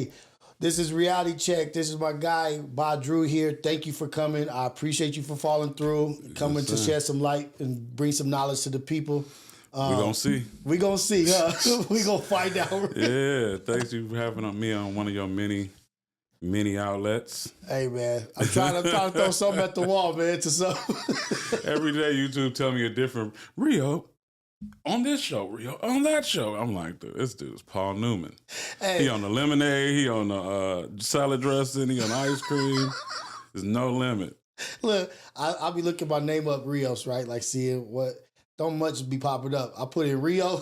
Hey, this is Reality Check. This is my guy, Badru here. Thank you for coming. I appreciate you for following through, coming to shed some light and bring some knowledge to the people. We're going to see. We're going to see, huh? We're going to find out. Yeah, thanks you for having me on one of your many outlets. Hey, man. I'm trying to throw something at the wall, man, to some. Every day YouTube tell me a different, Rio, on this show, Rio, on that show. I'm like, dude, this dude's Paul Newman. Hey. He on the lemonade, he on the salad dressing, he on ice cream. There's no limit. Look, I'll be looking my name up, Rios, right? Like seeing what... Don't much be popping up. I put in Rio,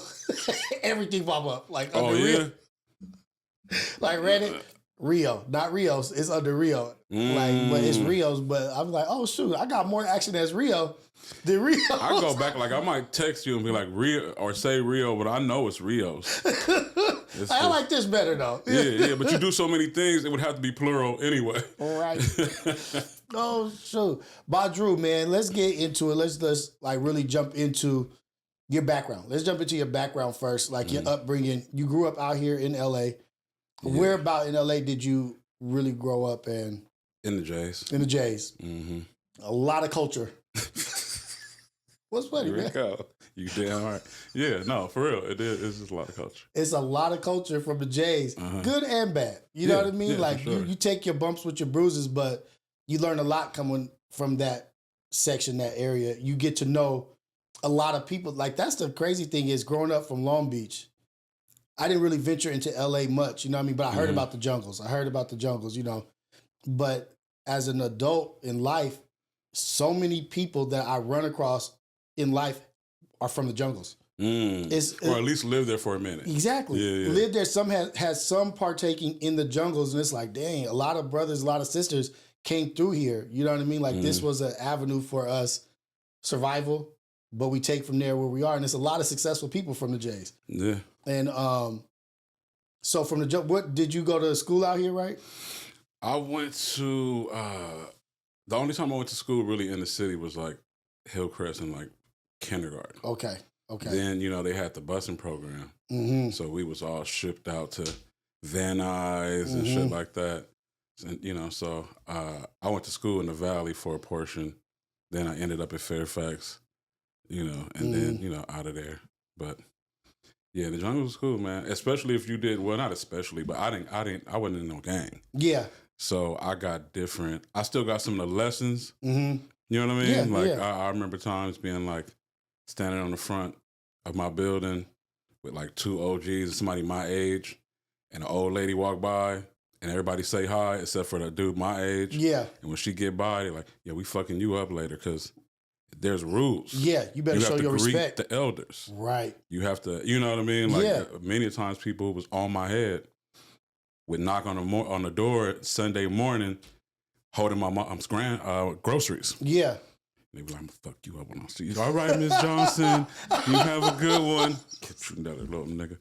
everything pop up. Like under Rio. Like Reddit, Rio, not Rios. It's under Rio. Like, but it's Rios. But I'm like, oh shoot, I got more action as Rio than Rio. I go back, like I might text you and be like Rio or say Rio, but I know it's Rios. I like this better though. Yeah, but you do so many things, it would have to be plural anyway. All right. Oh, shoot. Badru, man, let's get into it. Let's like really jump into your background. Let's jump into your background first, like your upbringing. You grew up out here in L.A. Yeah. Where about in L.A. did you really grow up in? In the J's. In the J's. Mm-hmm. A lot of culture. What's funny, Here man? Go. You damn right. Yeah, no, for real. It is. It's just a lot of culture. It's a lot of culture from the J's, good and bad. You know what I mean? Yeah, like sure. you take your bumps with your bruises, but you learn a lot coming from that section, that area. You get to know a lot of people. Like that's the crazy thing is growing up from Long Beach, I didn't really venture into LA much, you know what I mean? But I heard about the jungles. You know. But as an adult in life, so many people that I run across in life are from the jungles. Or at least live there for a minute. Exactly. Yeah. Live there. Some has some partaking in the jungles. And it's like, dang, a lot of brothers, a lot of sisters came through here. You know what I mean? Like this was an avenue for us, survival, but we take from there where we are. And there's a lot of successful people from the J's. Yeah. And so from what did you go to school out here, right? I went to, the only time I went to school really in the city was like Hillcrest and like kindergarten. Okay. Then, you know, they had the busing program. So we was all shipped out to Van Nuys and shit like that. And, you know, so I went to school in the Valley for a portion. Then I ended up at Fairfax, you know, and then, you know, out of there. But yeah, the jungle was cool, man. Especially if you did, well, not especially, but I wasn't in no gang. Yeah. So I got different. I still got some of the lessons. You know what I mean? Yeah, I remember times being like standing on the front of my building with like two OGs and somebody my age, and an old lady walk by. And everybody say hi except for the dude my age. Yeah. And when she get by, they're like, yeah, we fucking you up later because there's rules. Yeah, you better show your respect. The elders. Right. You have to, you know what I mean? Like many times people was on my head would knock on the door Sunday morning holding my mom's groceries. Yeah. They be like, I'm gonna fuck you up when I see you. All right, Miss Johnson, you have a good one. Get you another little nigga.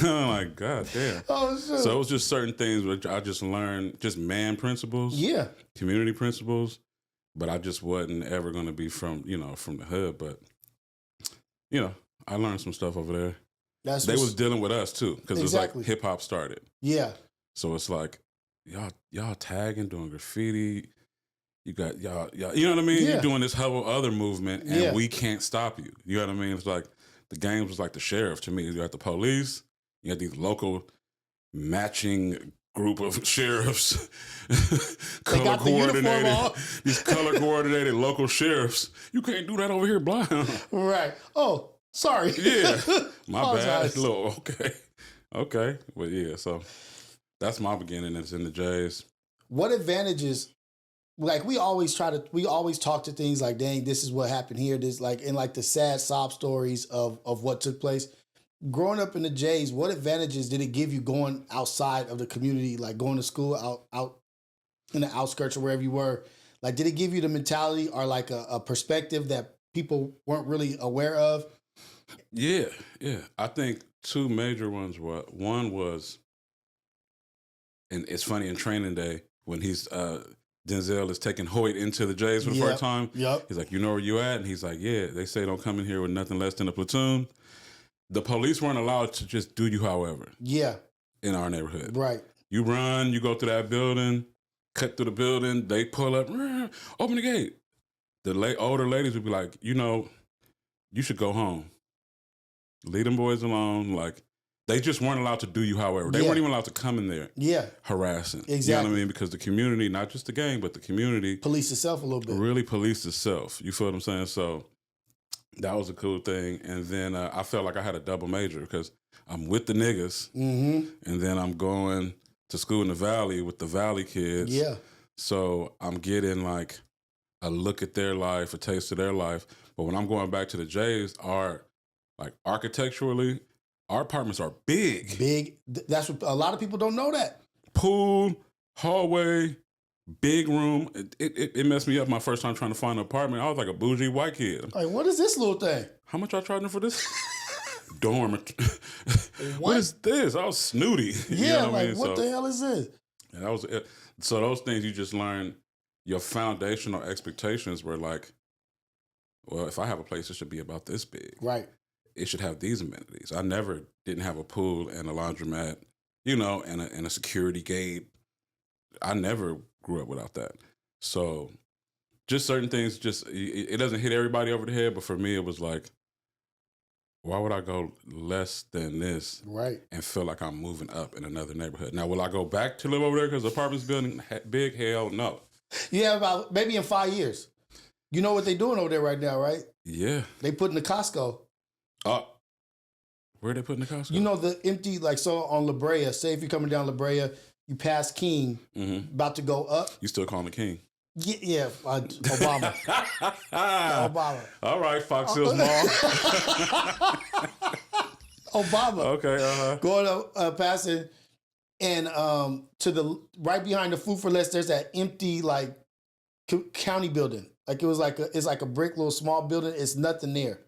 I'm like, God damn. Oh, shit. So it was just certain things which I just learned, just man principles. Yeah. Community principles. But I just wasn't ever gonna be from the hood. But, you know, I learned some stuff over there. They was dealing with us too, because it was like hip hop started. Yeah. So it's like, y'all tagging, doing graffiti. You got y'all, you know what I mean? Yeah. You're doing this whole other movement, and we can't stop you. You know what I mean? It's like the gang was like the sheriff to me. You got the police, you had these local matching group of sheriffs, color coordinated. These color coordinated local sheriffs. You can't do that over here, blind. Right. Oh, sorry. Yeah, my bad. Okay, but yeah. So that's my beginning. It's in the J's. What advantages? Like we always talk to things like, dang, this is what happened here. This like in like the sad sob stories of what took place. Growing up in the J's, what advantages did it give you going outside of the community, like going to school out in the outskirts or wherever you were? Like, did it give you the mentality or like a perspective that people weren't really aware of? Yeah. I think two major ones were, one was, and it's funny in training day when he's Denzel is taking Hoyt into the J's for the first time. Yep. He's like, you know where you at? And he's like, yeah, they say don't come in here with nothing less than a platoon. The police weren't allowed to just do you however. Yeah. In our neighborhood. Right. You run, you go through that building, cut through the building, they pull up, open the gate. The older ladies would be like, you know, you should go home. Leave them boys alone. Like, they just weren't allowed to do you however. They weren't even allowed to come in there harassing. Exactly. You know what I mean? Because the community, not just the gang, but the community. Police itself a little bit. Really policed itself. You feel what I'm saying? So that was a cool thing. And then I felt like I had a double major because I'm with the niggas. And then I'm going to school in the Valley with the Valley kids. Yeah. So I'm getting like a look at their life, a taste of their life. But when I'm going back to the J's, like architecturally, our apartments are big. Big. That's what a lot of people don't know that. Pool, hallway, big room. It messed me up my first time trying to find an apartment. I was like a bougie white kid. Like, what is this little thing? How much I charging for this? Dorm. What is this? I was snooty. Yeah, you know like what the hell is this? And that was it. So those things you just learn. Your foundational expectations were like, well, if I have a place, it should be about this big. Right. It should have these amenities. I never didn't have a pool and a laundromat, you know, and a security gate. I never grew up without that. So just certain things, it doesn't hit everybody over the head. But for me, it was like, why would I go less than this and feel like I'm moving up in another neighborhood? Now, will I go back to live over there because the apartment's building big? Hell no. Yeah, about maybe in 5 years. You know what they're doing over there right now, right? Yeah. They putting the Costco. Where are they putting the Costco? You know the empty, like so on La Brea, say if you're coming down La Brea, you pass King, about to go up. You still calling the King? Yeah, Obama. Obama. All right, Fox Hills Mall. Obama. Okay, Going up, passing, and to the right behind the Food for Less, there's that empty like county building. Like it's like a brick little small building. It's nothing there.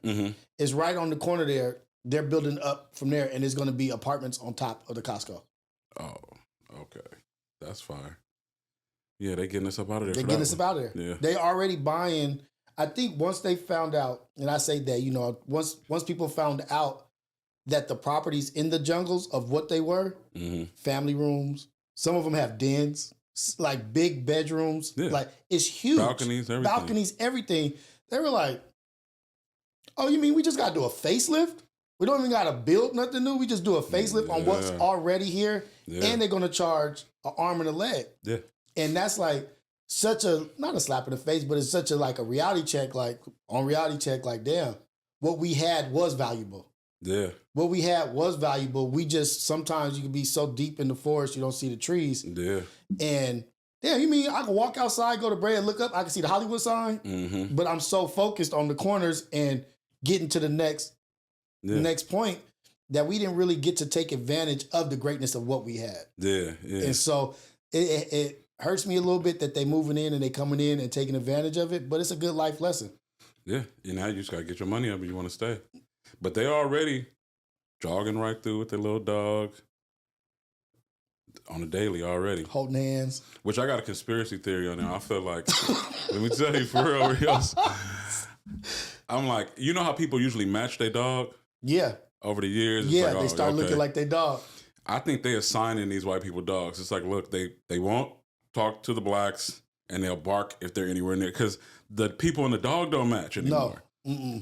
It's right on the corner there. They're building up from there, and it's going to be apartments on top of the Costco. Oh, okay, that's fire. Yeah, they getting us up out of there. They're getting us up out of there. Yeah, they already buying. I think once they found out, and I say that, you know, once people found out that the properties in the jungles of what they were, family rooms. Some of them have dens, like big bedrooms. Yeah. Like it's huge. Balconies, everything. They were like, oh, you mean we just got to do a facelift? We don't even got to build nothing new. We just do a facelift on what's already here. Yeah. And they're going to charge an arm and a leg. Yeah. And that's like such a, not a slap in the face, but it's such a like a reality check, like on reality check, like, damn, what we had was valuable. Yeah. What we had was valuable. We just, sometimes you can be so deep in the forest, you don't see the trees. Yeah. And damn, you mean I can walk outside, go to Brea, look up, I can see the Hollywood sign, but I'm so focused on the corners and getting to the next point that we didn't really get to take advantage of the greatness of what we had. Yeah, yeah. And so it hurts me a little bit that they moving in and they coming in and taking advantage of it, but it's a good life lesson. Yeah, you know, you just got to get your money up and you want to stay. But they already jogging right through with their little dog on a daily already. Holding hands. Which I got a conspiracy theory on there. I feel like, let me tell you for real, Rios. I'm like, you know how people usually match their dog? Yeah. Over the years? It's like, they start looking like their dog. I think they assigning these white people dogs. It's like, look, they won't talk to the blacks and they'll bark if they're anywhere near. Because the people in the dog don't match anymore. No.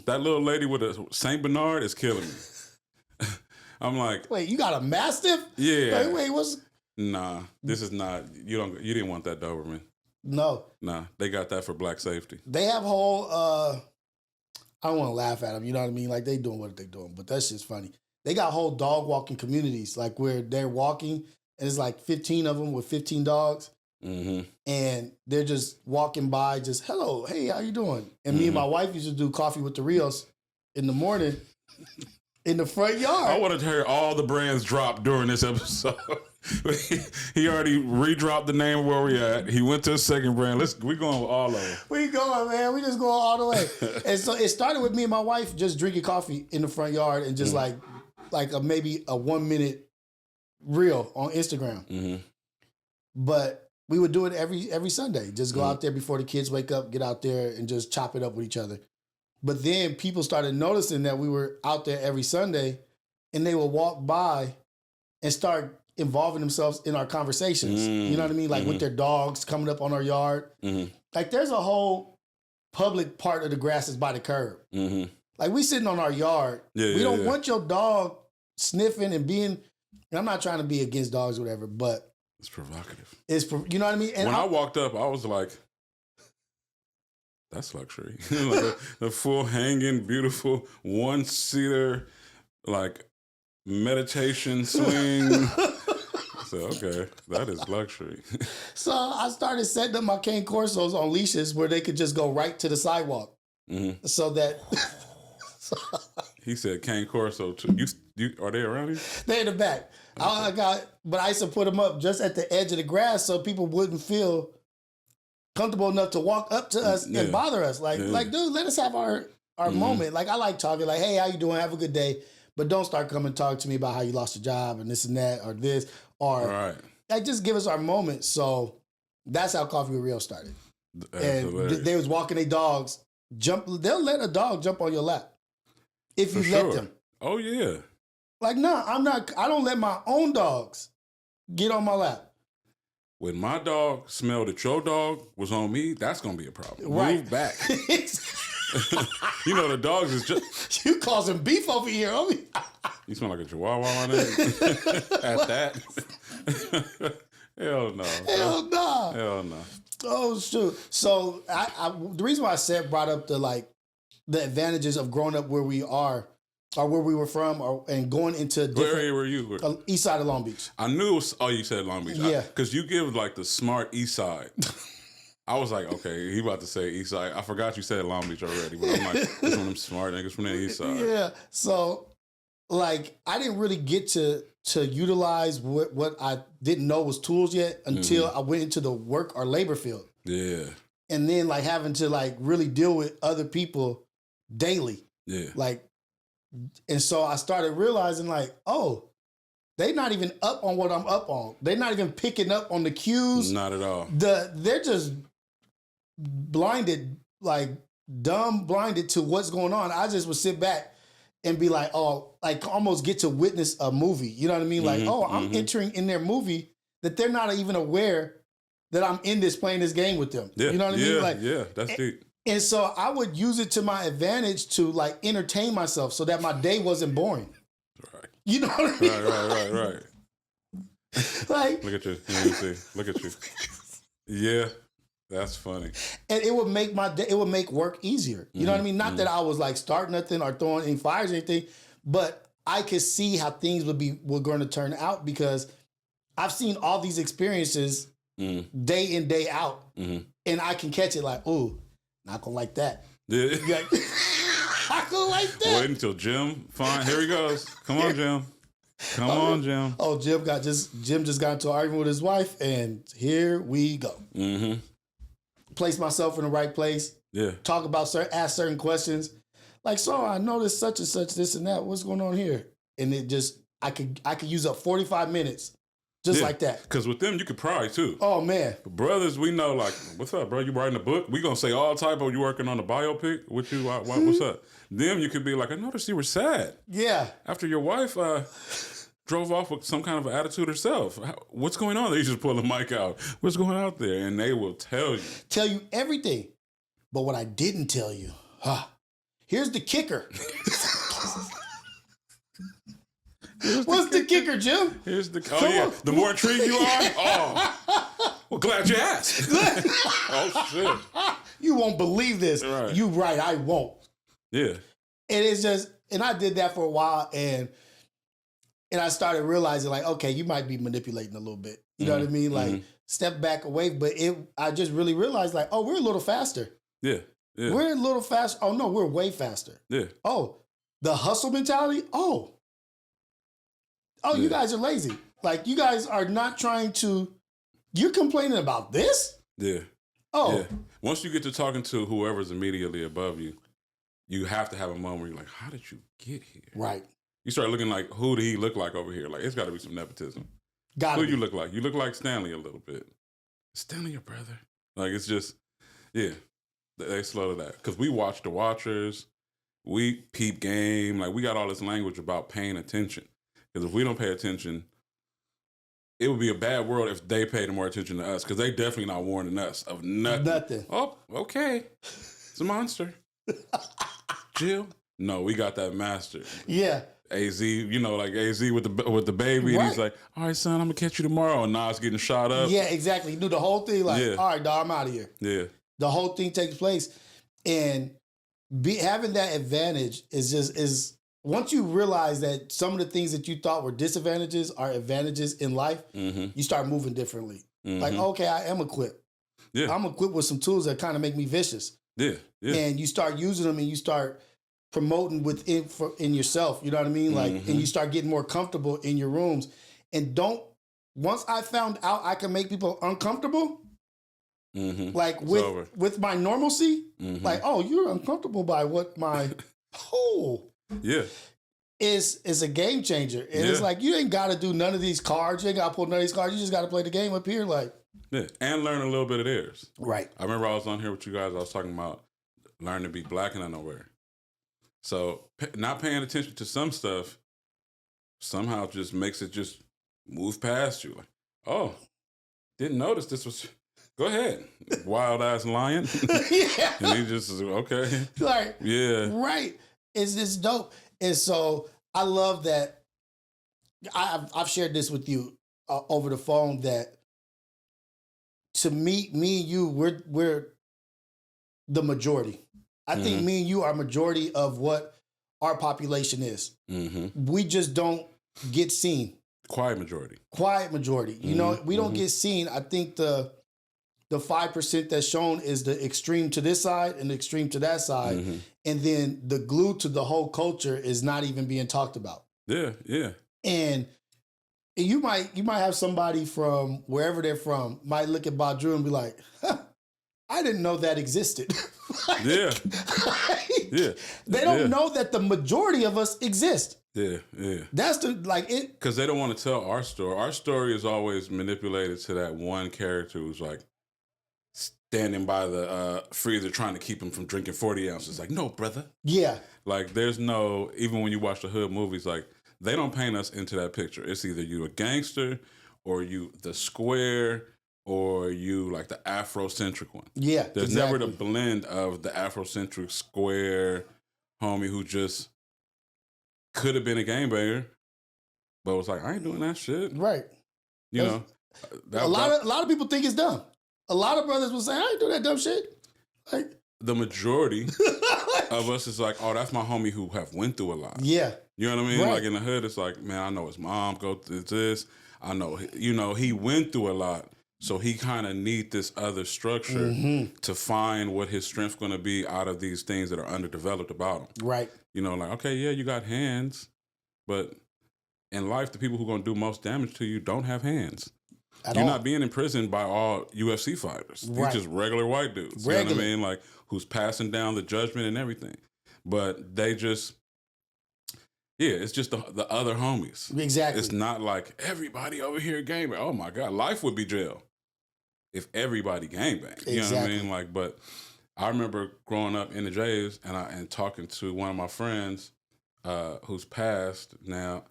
That little lady with a St. Bernard is killing me. I'm like, wait, you got a Mastiff? Yeah. Wait, what's... Nah, this is not, you didn't want that Doberman. No. Nah, they got that for black safety. They have whole, I don't want to laugh at them, you know what I mean? Like, they doing what they doing, but that's just funny. They got whole dog walking communities, like where they're walking, and it's like 15 of them with 15 dogs, and they're just walking by, just, hello, hey, how you doing? And me and my wife used to do coffee with the Rios in the morning in the front yard. I wanted to hear all the brands drop during this episode. He already redropped the name of where we at. He went to a second brand. We going with all of them. We going, man. We just going all the way. And so it started with me and my wife just drinking coffee in the front yard and just maybe a 1 minute reel on Instagram. But we would do it every Sunday. Just go out there before the kids wake up, get out there and just chop it up with each other. But then people started noticing that we were out there every Sunday, and they would walk by and start involving themselves in our conversations. You know what I mean? Like with their dogs coming up on our yard. Like there's a whole public part of the grass that's by the curb. Like we sitting on our yard. We don't want your dog sniffing and being, and I'm not trying to be against dogs or whatever, but it's provocative. You know what I mean? And when I walked up, I was like, that's luxury. Like a full hanging, beautiful, one-seater, like meditation swing. So, okay, that is luxury. So I started setting up my cane corsos on leashes where they could just go right to the sidewalk. So that... He said cane corso too. You are they around here? They're in the back. Okay. But I used to put them up just at the edge of the grass so people wouldn't feel comfortable enough to walk up to us and bother us. Like, dude, let us have our moment. Like, I like talking. Like, hey, how you doing? Have a good day. But don't start coming and talk to me about how you lost your job and this and that or this. Or like, just give us our moment. So that's how Coffee with Rios started. And they was walking their dogs. They'll let a dog jump on your lap if you let them. Oh, yeah. Like, no, I don't let my own dogs get on my lap. When my dog smelled that your dog was on me, that's going to be a problem. Right. Move back. You know, the dogs is just... You causing beef over here, homie. You smell like a chihuahua on it. At that. Hell no. Hell no. Hell no. Oh, shoot. So the reason why I brought up the advantages of growing up where we are, or where we were from, and going into different... Where area were you? East side of Long Beach. I knew it was... Oh, you said Long Beach. Yeah. Because you give like the smart east side. I was like, okay, he about to say east side. I forgot you said Long Beach already. But I'm like, this one of them smart niggas from the east side. Yeah. So, like, I didn't really get to utilize what I didn't know was tools yet until I went into the work or labor field. Yeah. And then, like, having to, like, really deal with other people daily. Yeah. Like, and so I started realizing, like, oh, they're not even up on what I'm up on. They're not even picking up on the cues. Not at all. They're just blinded, like dumb blinded to what's going on. I just would sit back and be like, oh, like almost get to witness a movie. You know what I mean? Like, oh, I'm entering in their movie that they're not even aware that I'm in this playing this game with them. Yeah. You know what I mean? Like, yeah, that's deep. And so I would use it to my advantage to like entertain myself so that my day wasn't boring. Right. You know what I mean? Right. Like, look at you. Let me see. Look at you. Yeah, that's funny. And it would make my day, it would make work easier. You know what I mean? Not that I was like starting nothing or throwing any fires or anything, but I could see how things were going to turn out because I've seen all these experiences day in, day out. And I can catch it like, ooh, not gonna like that. Yeah. Like, not gonna like that. Wait until Jim. Fine. Here he goes. Come on, Jim. Come on, Jim. Oh, Jim just got into an argument with his wife, and here we go. Place myself in the right place. Yeah. Talk about ask certain questions. Like, so I noticed such and such, this and that. What's going on here? And it just I could use up 45 minutes. Just like that. Because with them, you could pry, too. Oh, man. Brothers, we know, like, what's up, bro? You writing a book? We going to say all type of, you working on a biopic? What's up? Them, you could be like, I noticed you were sad. Yeah. After your wife drove off with some kind of attitude herself. What's going on? They just pull the mic out. What's going out there? And they will tell you. Tell you everything. But what I didn't tell you, here's the kicker. What's the kicker, Jim? Here's the the more intrigued you are, well, glad you asked. Oh shit! You won't believe this. Right. You right, I won't. Yeah. And it's just, and I did that for a while, and I started realizing, like, okay, you might be manipulating a little bit. You know what I mean? Like, step back away. But I just really realized, like, oh, we're a little faster. Yeah. We're a little faster. Oh no, we're way faster. Yeah. Oh, the hustle mentality. Oh, you guys are lazy. Like, you guys are not trying to, you're complaining about this? Yeah. Oh. Yeah. Once you get to talking to whoever's immediately above you, you have to have a moment where you're like, how did you get here? Right. You start looking like, who did he look like over here? Like, it's got to be some nepotism. Who do you look like? You look like Stanley a little bit. Stanley your brother? Like, it's just, yeah. They slow to that. Because we watch The Watchers. We peep game. Like, we got all this language about paying attention. Because if we don't pay attention, it would be a bad world if they paid more attention to us, because they definitely not warning us of nothing. Nothing. Oh, okay. It's a monster. Jill. No, we got that master. Yeah. AZ, like AZ with the baby, and he's like, "All right, son, I'm gonna catch you tomorrow." And Nas getting shot up. Yeah, exactly. You do the whole thing like, all right, dog, I'm out of here. Yeah. The whole thing takes place, and having that advantage is once you realize that some of the things that you thought were disadvantages are advantages in life, you start moving differently. Like, okay, I am equipped. Yeah. I'm equipped with some tools that kind of make me vicious. Yeah. And you start using them, and you start promoting in yourself. You know what I mean? Like, and you start getting more comfortable in your rooms. And once I found out I can make people uncomfortable, like with my normalcy, like, oh, you're uncomfortable by what my is a game changer. And it's like, you ain't got to do none of these cards. You ain't got to pull none of these cards. You just got to play the game up here. Like, and learn a little bit of theirs. Right. I remember I was on here with you guys. I was talking about learning to be black and unaware. So not paying attention to some stuff somehow just makes it just move past you. Like, oh, didn't notice this was. Go ahead, wild ass lion. Yeah. And he just is okay. Like, yeah, right. It's just dope. And so I love that. I've shared this with you over the phone that to me and you, we're the majority. I think me and you are majority of what our population is. We just don't get seen. Quiet majority. You know, we don't get seen. I think the 5% that's shown is the extreme to this side and the extreme to that side. And then the glue to the whole culture is not even being talked about. Yeah. And you might have somebody from wherever they're from might look at Badru and be like, I didn't know that existed. They don't know that the majority of us exist. Yeah. That's it. Because they don't want to tell our story. Our story is always manipulated to that one character who's like standing by the freezer trying to keep him from drinking 40 ounces. Like, no, brother. Yeah. Like, there's no, even when you watch the hood movies, like, they don't paint us into that picture. It's either you a gangster or you the square or you like the Afrocentric one. Yeah, there's never the blend of the Afrocentric square homie who just could have been a gangbanger, but was like, I ain't doing that shit. Right. You know, a lot of people think it's dumb. A lot of brothers will say, I ain't doing that dumb shit. Like, the majority of us is like, oh, that's my homie who have went through a lot. Yeah. You know what I mean? Right. Like in the hood, it's like, man, I know his mom go through this. I know, he went through a lot. So he kind of need this other structure to find what his strength's going to be out of these things that are underdeveloped about him. Right. Like, okay, yeah, you got hands, but in life, the people who are going to do most damage to you don't have hands. You're not being imprisoned by all UFC fighters. Right. These just regular white dudes. You know what I mean? Like, who's passing down the judgment and everything. But they just... Yeah, it's just the other homies. Exactly. It's not like everybody over here gangbang. Oh my God, life would be jail if everybody gangbang. You know what I mean? Like, but I remember growing up in the J's and talking to one of my friends who's passed now,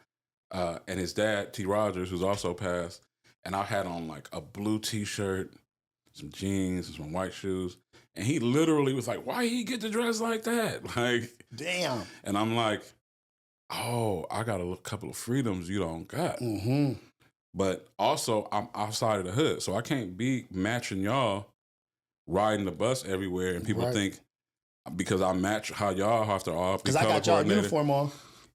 and his dad, T. Rogers, who's also passed, and I had on like a blue T-shirt, some jeans, and some white shoes, and he literally was like, "Why he get to dress like that?" Like, damn. And I'm like, oh, I got a couple of freedoms you don't got. But also, I'm outside of the hood, so I can't be matching y'all riding the bus everywhere, and people think because I match how y'all have to all because I got y'all uniform on.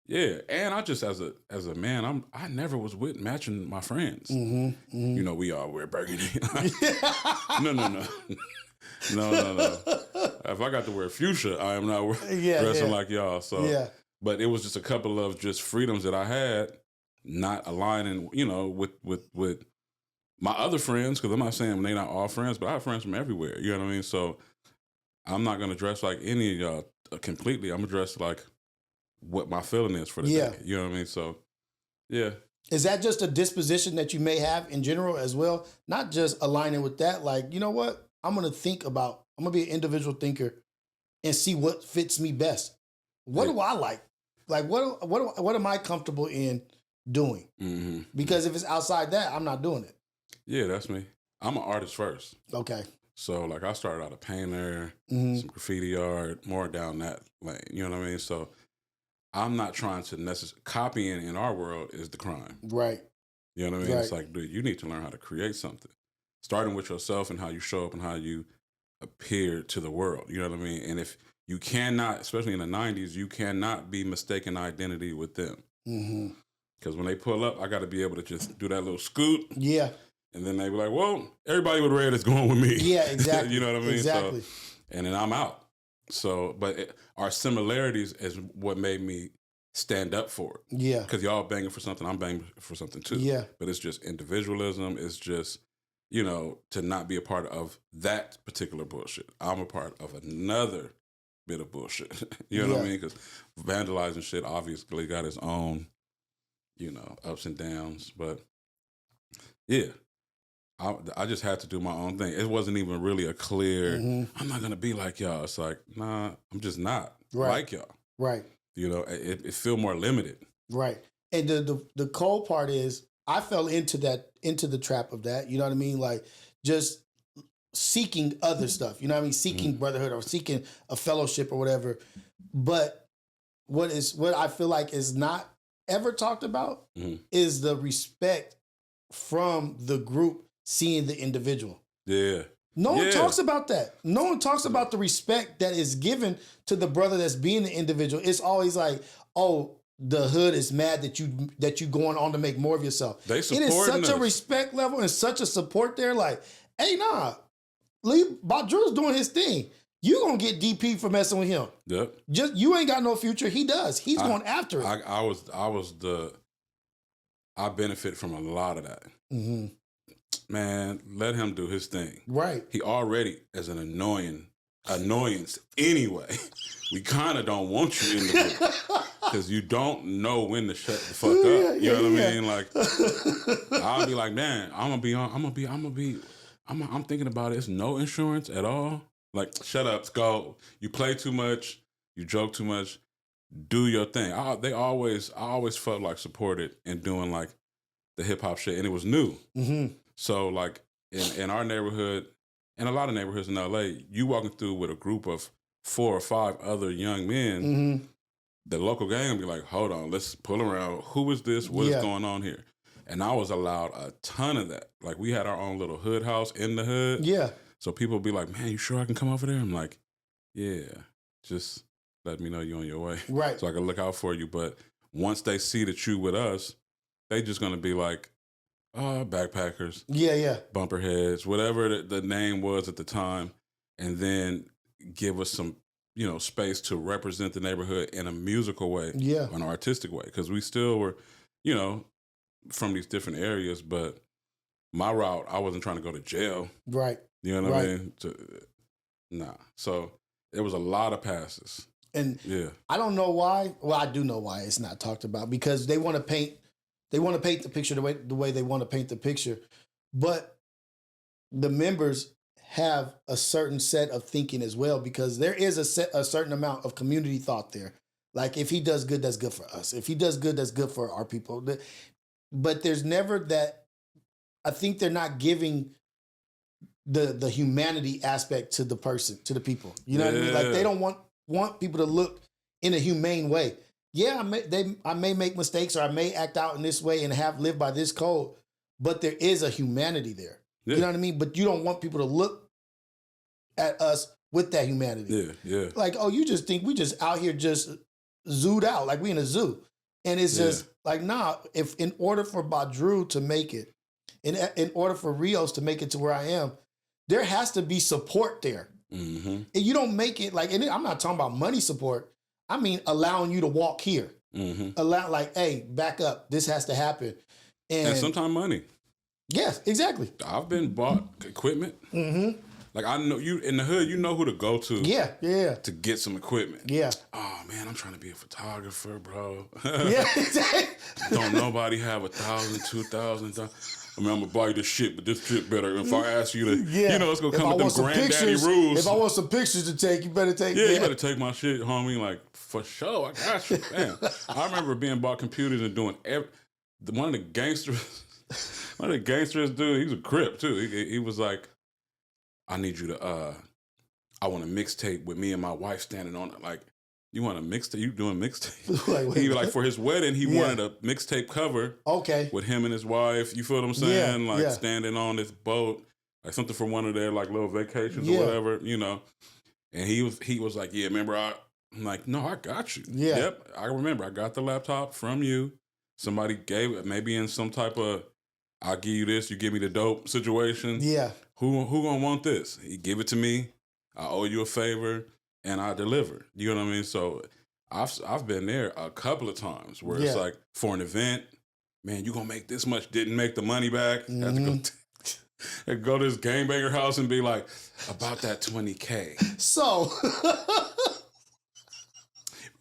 Yeah, and I just as a man, I never was with matching my friends. We all wear burgundy. No. If I got to wear fuchsia, I am not dressing like y'all. So. Yeah. But it was just a couple of just freedoms that I had, not aligning, with my other friends, because I'm not saying they're not all friends, but I have friends from everywhere. You know what I mean? So I'm not going to dress like any of y'all completely. I'm going to dress like what my feeling is for the day. You know what I mean? So, yeah. Is that just a disposition that you may have in general as well? Not just aligning with that, like, you know what? I'm going to be an individual thinker and see what fits me best. What do I like? Like, what am I comfortable in doing. Because if it's outside that, I'm not doing it. Yeah, that's me. I'm an artist first. Okay. So, like, I started out a painter, some graffiti art, more down that lane. You know what I mean? So, I'm not trying to necessarily... Copying in our world is the crime. Right. You know what I mean? Right. It's like, dude, you need to learn how to create something. Starting with yourself and how you show up and how you appear to the world. You know what I mean? And if you cannot, especially in the 90s, you cannot be mistaken identity with them. Because when they pull up, I got to be able to just do that little scoot. Yeah. And then they be like, well, everybody with red is going with me. Yeah, exactly. You know what I mean? Exactly. So, and then I'm out. So, but our similarities is what made me stand up for it. Yeah. Because y'all banging for something, I'm banging for something too. Yeah. But it's just individualism. It's just, you know, to not be a part of that particular bullshit. I'm a part of another bit of bullshit. You know what I mean? Because vandalizing shit obviously got its own, you know, ups and downs. But yeah. I just had to do my own thing. It wasn't even really a clear, I'm not going to be like y'all. It's like, nah, I'm just not like y'all. Right. You know, it feel more limited. Right. And the cold part is I fell into the trap of that. You know what I mean? Like just seeking other stuff. You know what I mean? Seeking brotherhood or seeking a fellowship or whatever. But what I feel like is not ever talked about is the respect from the group seeing the individual. Yeah. No one talks about that. No one talks about the respect that is given to the brother that's being the individual. It's always like, oh, the hood is mad that you going on to make more of yourself. They supporting us. It is such a respect level and such a support there. Like, hey, nah, Badru's doing his thing. You gonna get DP for messing with him. Yep. Just you ain't got no future. He does. He's going after it. I benefit from a lot of that. Man, let him do his thing. Right. He already is an annoyance anyway. We kind of don't want you in the group because you don't know when to shut the fuck up. You know what I mean? Like, I'll be like, man, I'm thinking about it. It's no insurance at all. Like, shut up, go. You play too much. You joke too much. Do your thing. I always felt like supported in doing like the hip hop shit, and it was new. So like in our neighborhood, and a lot of neighborhoods in LA, you walking through with a group of 4 or 5 other young men, the local gang will be like, hold on, let's pull around. Who is this? What is going on here? And I was allowed a ton of that. Like we had our own little hood house in the hood. Yeah. So people would be like, man, you sure I can come over there? I'm like, yeah, just let me know you're on your way. Right. So I can look out for you. But once they see that you with us, they just going to be like, backpackers. Yeah. Bumperheads, whatever the name was at the time. And then give us some, you know, space to represent the neighborhood in a musical way. Yeah. An artistic way. Because we still were, you know, from these different areas. But my route, I wasn't trying to go to jail. Right. You know what I mean? Nah. So there was a lot of passes. And I don't know why. Well, I do know why it's not talked about because they want to paint the picture the way they want to paint the picture. But the members have a certain set of thinking as well because there is a certain amount of community thought there. Like if he does good, that's good for us. If he does good, that's good for our people. But there's never that. I think they're not giving the humanity aspect to the person, to the people. You know what I mean? Like they don't want people to look in a humane way. Yeah, I may make mistakes or I may act out in this way and have lived by this code, but there is a humanity there. Yeah. You know what I mean? But you don't want people to look at us with that humanity. Yeah. Like, oh, you just think we just out here just zooed out, like we in a zoo. And it's just like, nah, if in order for Badru to make it, in order for Rios to make it to where I am, there has to be support there. And you don't make it like, and I'm not talking about money support. I mean, allowing you to walk here. Allow like, hey, back up. This has to happen. And sometimes money. Yes, exactly. I've been bought equipment. Like I know you in the hood, you know who to go to. Yeah. To get some equipment. Yeah. Oh man, I'm trying to be a photographer, bro. Yeah, exactly. Don't nobody have 1,000, 2,000. I mean, I'm gonna buy you this shit, but this shit better. If I ask you to, you know, it's gonna come with them granddaddy rules. If I want some pictures to take, you better take. Yeah, you better take my shit, homie. Like for sure, I got you. Man, I remember being bought computers and doing one of the gangsters, dude, he was a Crip too. He was like, I need you to, I want a mixtape with me and my wife standing on it. Like, you want a mixtape? You doing mixtape? He like for his wedding, he wanted a mixtape cover. Okay. With him and his wife. You feel what I'm saying? Like standing on this boat, like something from one of their like little vacations or whatever, you know. And he was like, yeah, remember I'm like, no, I got you. Yeah. Yep. I remember. I got the laptop from you. Somebody gave it, maybe in some type of, I'll give you this, you give me the dope situation. Yeah. Who gonna want this? He give it to me. I owe you a favor, and I deliver. You know what I mean? So I've been there a couple of times where it's like for an event, man, you gonna make this much, didn't make the money back. Had to go to this gangbanger house and be like, about that $20K. So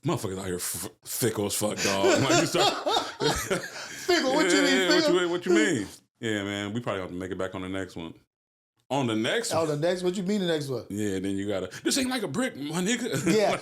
motherfuckers out here fickle as fuck, dog. Like you start fickle. What you mean? Fickle? What you mean? Yeah, man. We probably have to make it back on the next one. On the next one. On the next. What you mean the next one? Yeah. Then you gotta. This ain't like a brick, my nigga. Yeah.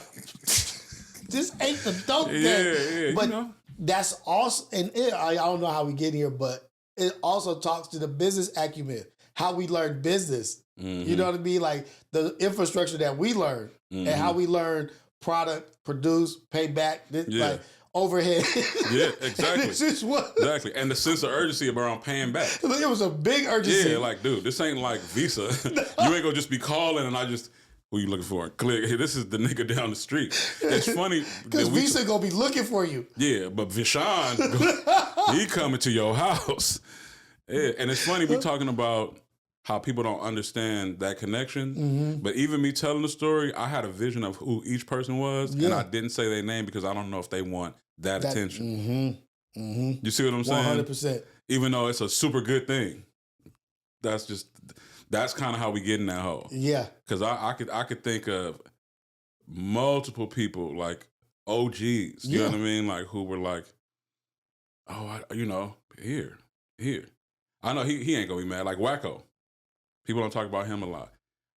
This ain't the dope thing. Yeah. But you know. That's also, and I don't know how we get here, but it also talks to the business acumen, how we learn business. Mm-hmm. You know what I mean? Like the infrastructure that we learn and how we learn product, produce, pay back, like overhead. Yeah, exactly. Exactly. And the sense of urgency around paying back. It was a big urgency. Yeah, like, dude, this ain't like Visa. You ain't gonna just be calling and I just, who you looking for? Click. Hey, this is the nigga down the street. It's funny. Because Visa gonna be looking for you. Yeah, but Vishan, he coming to your house. Yeah, and it's funny, we talking about how people don't understand that connection. Mm-hmm. But even me telling the story, I had a vision of who each person was, and I didn't say their name because I don't know if they want that attention. You see what I'm saying? 100%. Even though it's a super good thing. That's kind of how we get in that hole. Yeah. Because I could think of multiple people, like OGs, you know what I mean? Like, who were like, oh, here. I know he ain't gonna be mad. Like Wacko. People don't talk about him a lot.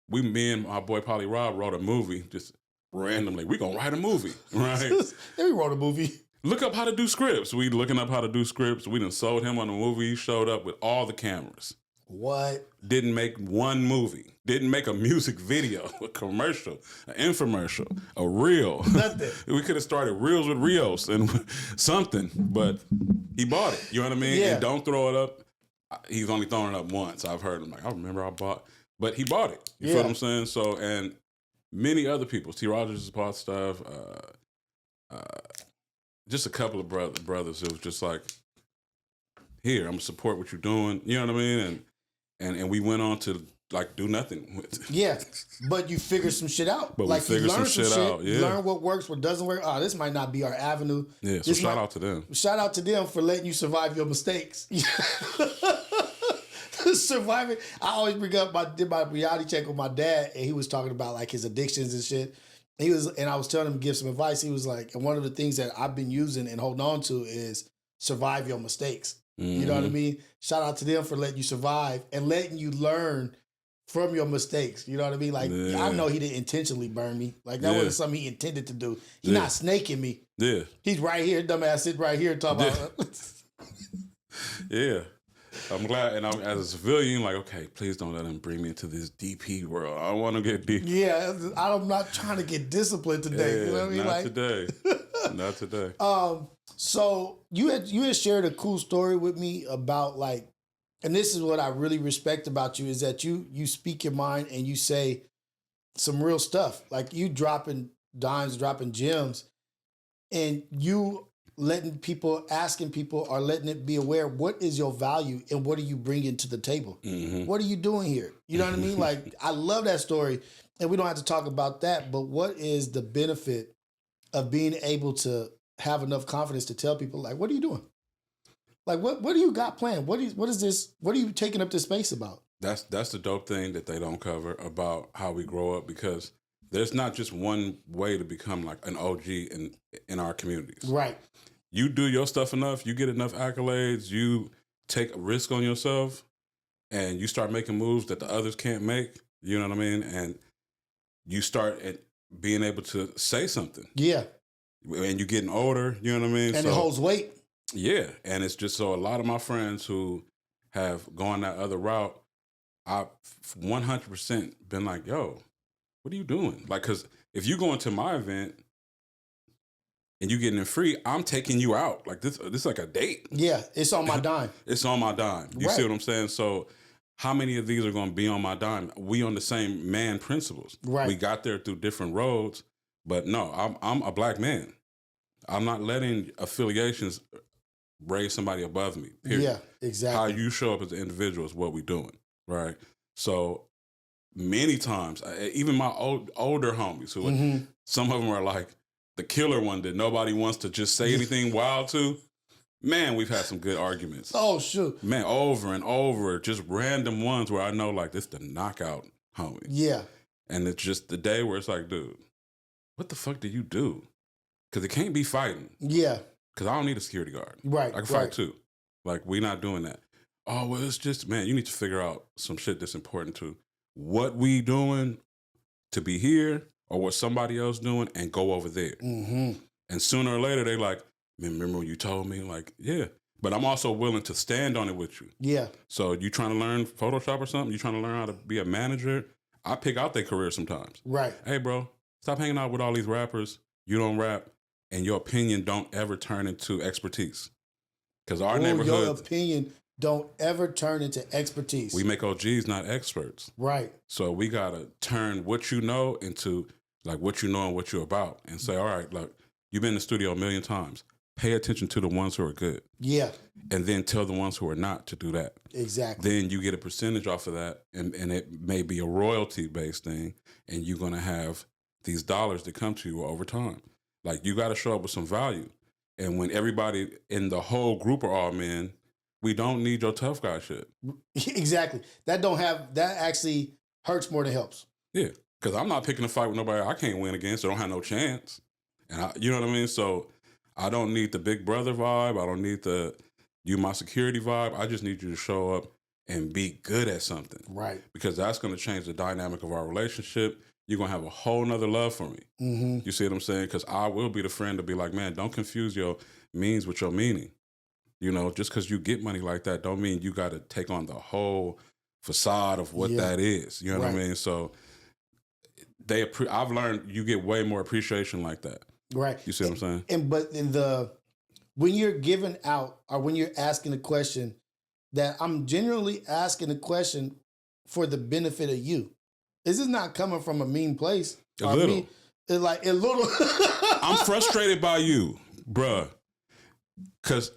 Me and my boy Polly Rob wrote a movie just randomly. We gonna write a movie, right? We wrote a movie. Look up how to do scripts. We looking up how to do scripts. We done sold him on the movie. He showed up with all the cameras. What? Didn't make one movie. Didn't make a music video, a commercial, an infomercial, a reel. Nothing. We could have started Reels with Rios and something, but he bought it. You know what I mean? Yeah. And don't throw it up. He's only thrown it up once. I've heard him like, I remember I bought, but he bought it. You feel what I'm saying? So, and many other people, T. Rogers has bought stuff. Just a couple of brothers. It was just like, here, I'm gonna support what you're doing. You know what I mean? And we went on to like do nothing with it. Yeah, but you figure some shit out. But like, we figured some shit out. Yeah, learn what works, what doesn't work. Oh, this might not be our avenue. Yeah, so shout out to them. Shout out to them for letting you survive your mistakes. Surviving. I always bring up did my reality check with my dad, and he was talking about like his addictions and shit. I was telling him to give some advice. He was like, and one of the things that I've been using and holding on to is survive your mistakes. You know what I mean? Shout out to them for letting you survive and letting you learn from your mistakes. You know what I mean? Like, I know he didn't intentionally burn me. Like, that wasn't something he intended to do. He's not snaking me. Yeah. He's right here, dumbass, sitting right here talking about. Yeah. I'm glad, and I'm as a civilian, like, okay, please don't let him bring me into this DP world. I don't want to get deep. Yeah, I'm not trying to get disciplined today. Yeah, you know what I mean? Not today. Not today. So you had shared a cool story with me about like, and this is what I really respect about you is that you speak your mind and you say some real stuff. Like you dropping dimes, dropping gems, and you asking people are letting it be aware, what is your value and what are you bringing to the table? Mm-hmm. What are you doing here? You know what I mean? Like, I love that story, and we don't have to talk about that, but what is the benefit of being able to have enough confidence to tell people, like, what are you doing? Like, what do you got planned? What is this? What are you taking up this space about? That's the dope thing that they don't cover about how we grow up, because there's not just one way to become like an OG in our communities. Right. You do your stuff enough, you get enough accolades, you take a risk on yourself, and you start making moves that the others can't make. You know what I mean? And you start being able to say something. Yeah. And you're getting older, you know what I mean? And it holds weight. Yeah, and it's just so a lot of my friends who have gone that other route, I've 100% been like, yo, what are you doing? Like, because if you go into my event and you getting it free, I'm taking you out. Like this is like a date. Yeah, it's on my dime. It's on my dime. You see what I'm saying? So how many of these are going to be on my dime? We on the same man principles. Right. We got there through different roads, but no, I'm a black man. I'm not letting affiliations raise somebody above me. Period. Yeah, exactly. How you show up as an individual is what we're doing, right? So many times, even my older homies, who some of them are like the killer one that nobody wants to just say anything wild to. Man, we've had some good arguments. Oh, shoot. Man, over and over, just random ones where I know, like, this the knockout homie. Yeah. And it's just the day where it's like, dude, what the fuck did you do? Because it can't be fighting. Yeah. Because I don't need a security guard. Right. I can fight too. Like, we're not doing that. Oh, well, it's just, man, you need to figure out some shit that's important to what we doing to be here or what somebody else doing and go over there. Mm-hmm. And sooner or later, they like, man, remember when you told me? Like, yeah. But I'm also willing to stand on it with you. Yeah. So you trying to learn Photoshop or something? You trying to learn how to be a manager? I pick out their career sometimes. Right. Hey, bro, stop hanging out with all these rappers. You don't rap. And your opinion don't ever turn into expertise. Because our neighborhood... Your opinion don't ever turn into expertise. We make OGs, not experts. Right. So we got to turn what you know into like what you know and what you're about. And say, all right, look, you've been in the studio a million times. Pay attention to the ones who are good. Yeah. And then tell the ones who are not to do that. Exactly. Then you get a percentage off of that. And it may be a royalty-based thing. And you're going to have these dollars that come to you over time. Like, you got to show up with some value. And when everybody in the whole group are all men, we don't need your tough guy shit. Exactly. That actually hurts more than helps. Yeah. Because I'm not picking a fight with nobody I can't win against. So I don't have no chance. And you know what I mean? So I don't need the big brother vibe. I don't need you my security vibe. I just need you to show up and be good at something. Right. Because that's going to change the dynamic of our relationship. You're going to have a whole nother love for me. Mm-hmm. You see what I'm saying? Because I will be the friend to be like, man, don't confuse your means with your meaning. You know, just because you get money like that don't mean you got to take on the whole facade of what that is. You know what I mean? So I've learned you get way more appreciation like that. Right. You see what I'm saying? When you're giving out or when you're asking a question, that I'm genuinely asking a question for the benefit of you. This is not coming from a mean place. A little. I'm frustrated by you, bruh. Cause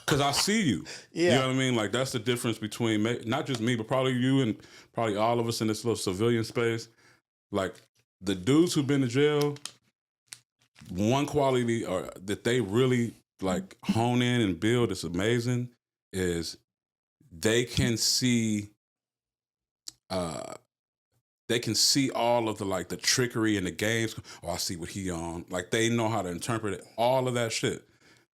I see you. Yeah. You know what I mean? Like, that's the difference between not just me, but probably you and probably all of us in this little civilian space. Like, the dudes who've been to jail, one quality that they really like hone in and build is amazing is they can see all of the trickery in the games. Oh, I see what he on. Like, they know how to interpret it. All of that shit.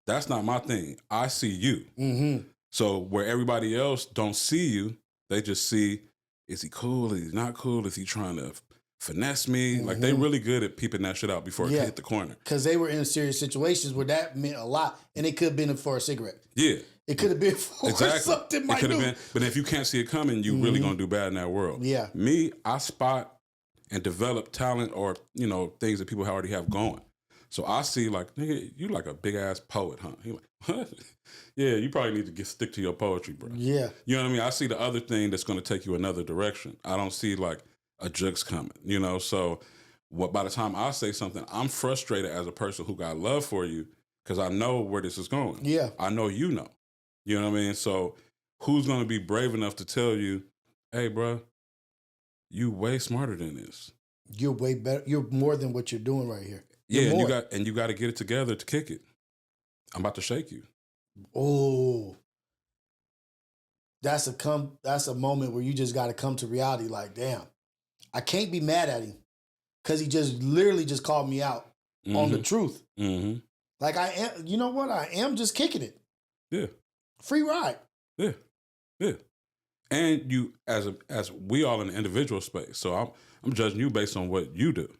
That's not my thing. I see you. Mm-hmm. So where everybody else don't see you, they just see, is he cool? Is he not cool? Is he trying to finesse me? Mm-hmm. Like, they really good at peeping that shit out before it hit the corner. Because they were in serious situations where that meant a lot, and it could have been for a cigarette. Yeah. It could have been for something. It could have been. But if you can't see it coming, you really gonna do bad in that world. Yeah. Me, I spot and develop talent or, you know, things that people already have going. So I see, like, nigga, you like a big ass poet, huh? He like, what? Yeah, you probably need to stick to your poetry, bro. Yeah. You know what I mean? I see the other thing that's gonna take you another direction. I don't see like a jukes coming, you know? So by the time I say something, I'm frustrated as a person who got love for you because I know where this is going. Yeah. I know you know. You know what I mean? So who's going to be brave enough to tell you, hey, bro, you way smarter than this. You're way better. You're more than what you're doing right here. Yeah, and you got to get it together to kick it. I'm about to shake you. Oh. That's a moment where you just got to come to reality like, damn, I can't be mad at him because he just literally just called me out on the truth. Mm-hmm. Like, I am, you know what? I am just kicking it. Yeah. Free ride. Yeah. Yeah. And you, as we all in the individual space, so I'm judging you based on what you do.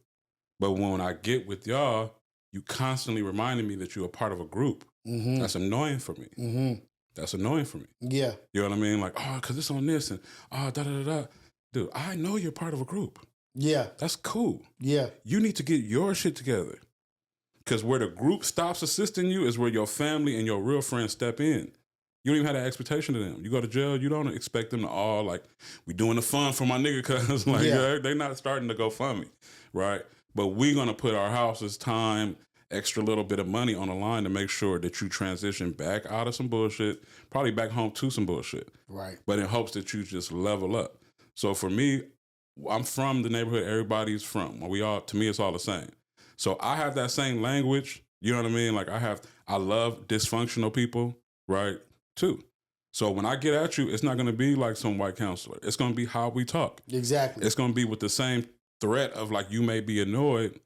But when I get with y'all, you constantly reminding me that you're a part of a group. Mm-hmm. That's annoying for me. Mm-hmm. That's annoying for me. Yeah. You know what I mean? Like, oh, because it's on this and da-da-da-da. Dude, I know you're part of a group. Yeah. That's cool. Yeah. You need to get your shit together. Because where the group stops assisting you is where your family and your real friends step in. You don't even have that expectation of them. You go to jail, you don't expect them to all, like, we doing the fun for my nigga, because, like, they're not starting to go fund me, right? But we're going to put our house's time, extra little bit of money on the line to make sure that you transition back out of some bullshit, probably back home to some bullshit. Right. But in hopes that you just level up. So for me, I'm from the neighborhood everybody's from. To me, it's all the same. So I have that same language, you know what I mean? Like I love dysfunctional people, right? Too. So when I get at you, it's not going to be like some white counselor. It's going to be how we talk. Exactly. It's going to be with the same threat of like, you may be annoyed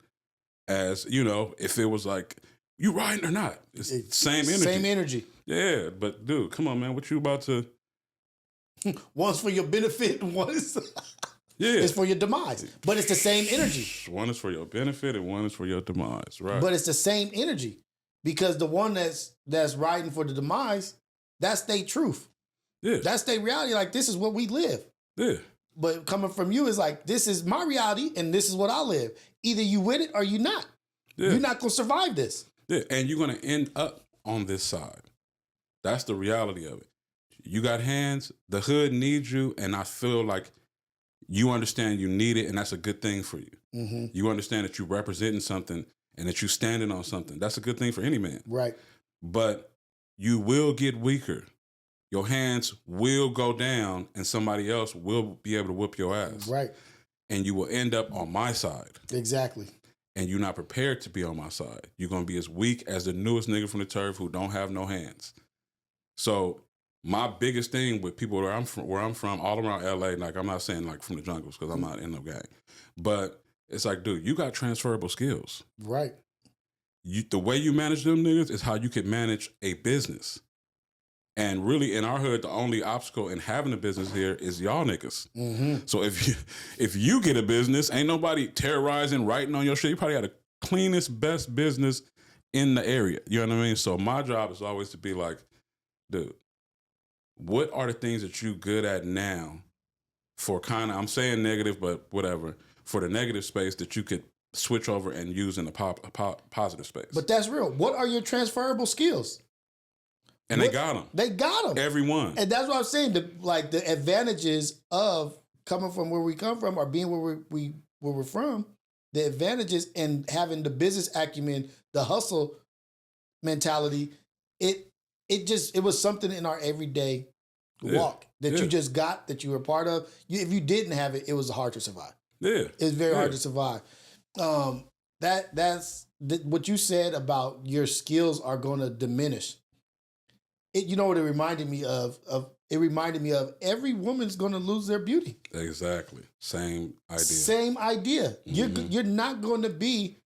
as, if it was like, you riding or not? It's same energy. Same energy. Yeah, but dude, come on, man. What you about to... One's for your benefit and one is... It's for your demise. But it's the same energy. One is for your benefit and one is for your demise, right? But it's the same energy. Because the one that's riding for the demise, that's their truth. Yeah. That's their reality. Like, this is what we live. Yeah. But coming from you is like, this is my reality and this is what I live. Either you with it or you not. Yeah. You're not going to survive this. Yeah. And you're going to end up on this side. That's the reality of it. You got hands, the hood needs you, and I feel like you understand you need it, and that's a good thing for you. Mm-hmm. You understand that you're representing something and that you're standing on something. That's a good thing for any man. Right. But you will get weaker. Your hands will go down, and somebody else will be able to whoop your ass. Right. And you will end up on my side. Exactly. And you're not prepared to be on my side. You're going to be as weak as the newest nigga from the turf who don't have no hands. So my biggest thing with people where I'm from, all around LA, like I'm not saying like from the jungles because I'm not in no gang, but it's like, dude, you got transferable skills. Right. The way you manage them niggas is how you can manage a business. And really, in our hood, the only obstacle in having a business here is y'all niggas. Mm-hmm. So if you get a business, ain't nobody terrorizing, writing on your shit. You probably got the cleanest, best business in the area. You know what I mean? So my job is always to be like, dude, what are the things that you good at now for kind of, I'm saying negative, but whatever, for the negative space that you could switch over and use in a positive space? But that's real. What are your transferable skills? And they got them. They got them. Everyone. And that's what I'm saying. The advantages of coming from where we come from or being where we're from, the advantages in having the business acumen, the hustle mentality, it was something in our everyday walk that you just got, that you were a part of. If you didn't have it, it was hard to survive. Yeah. It's very hard to survive. That's what you said about your skills are going to diminish. You know what it reminded me of? It reminded me of every woman's going to lose their beauty. Exactly. Same idea. Same idea. Mm-hmm. You're not going to be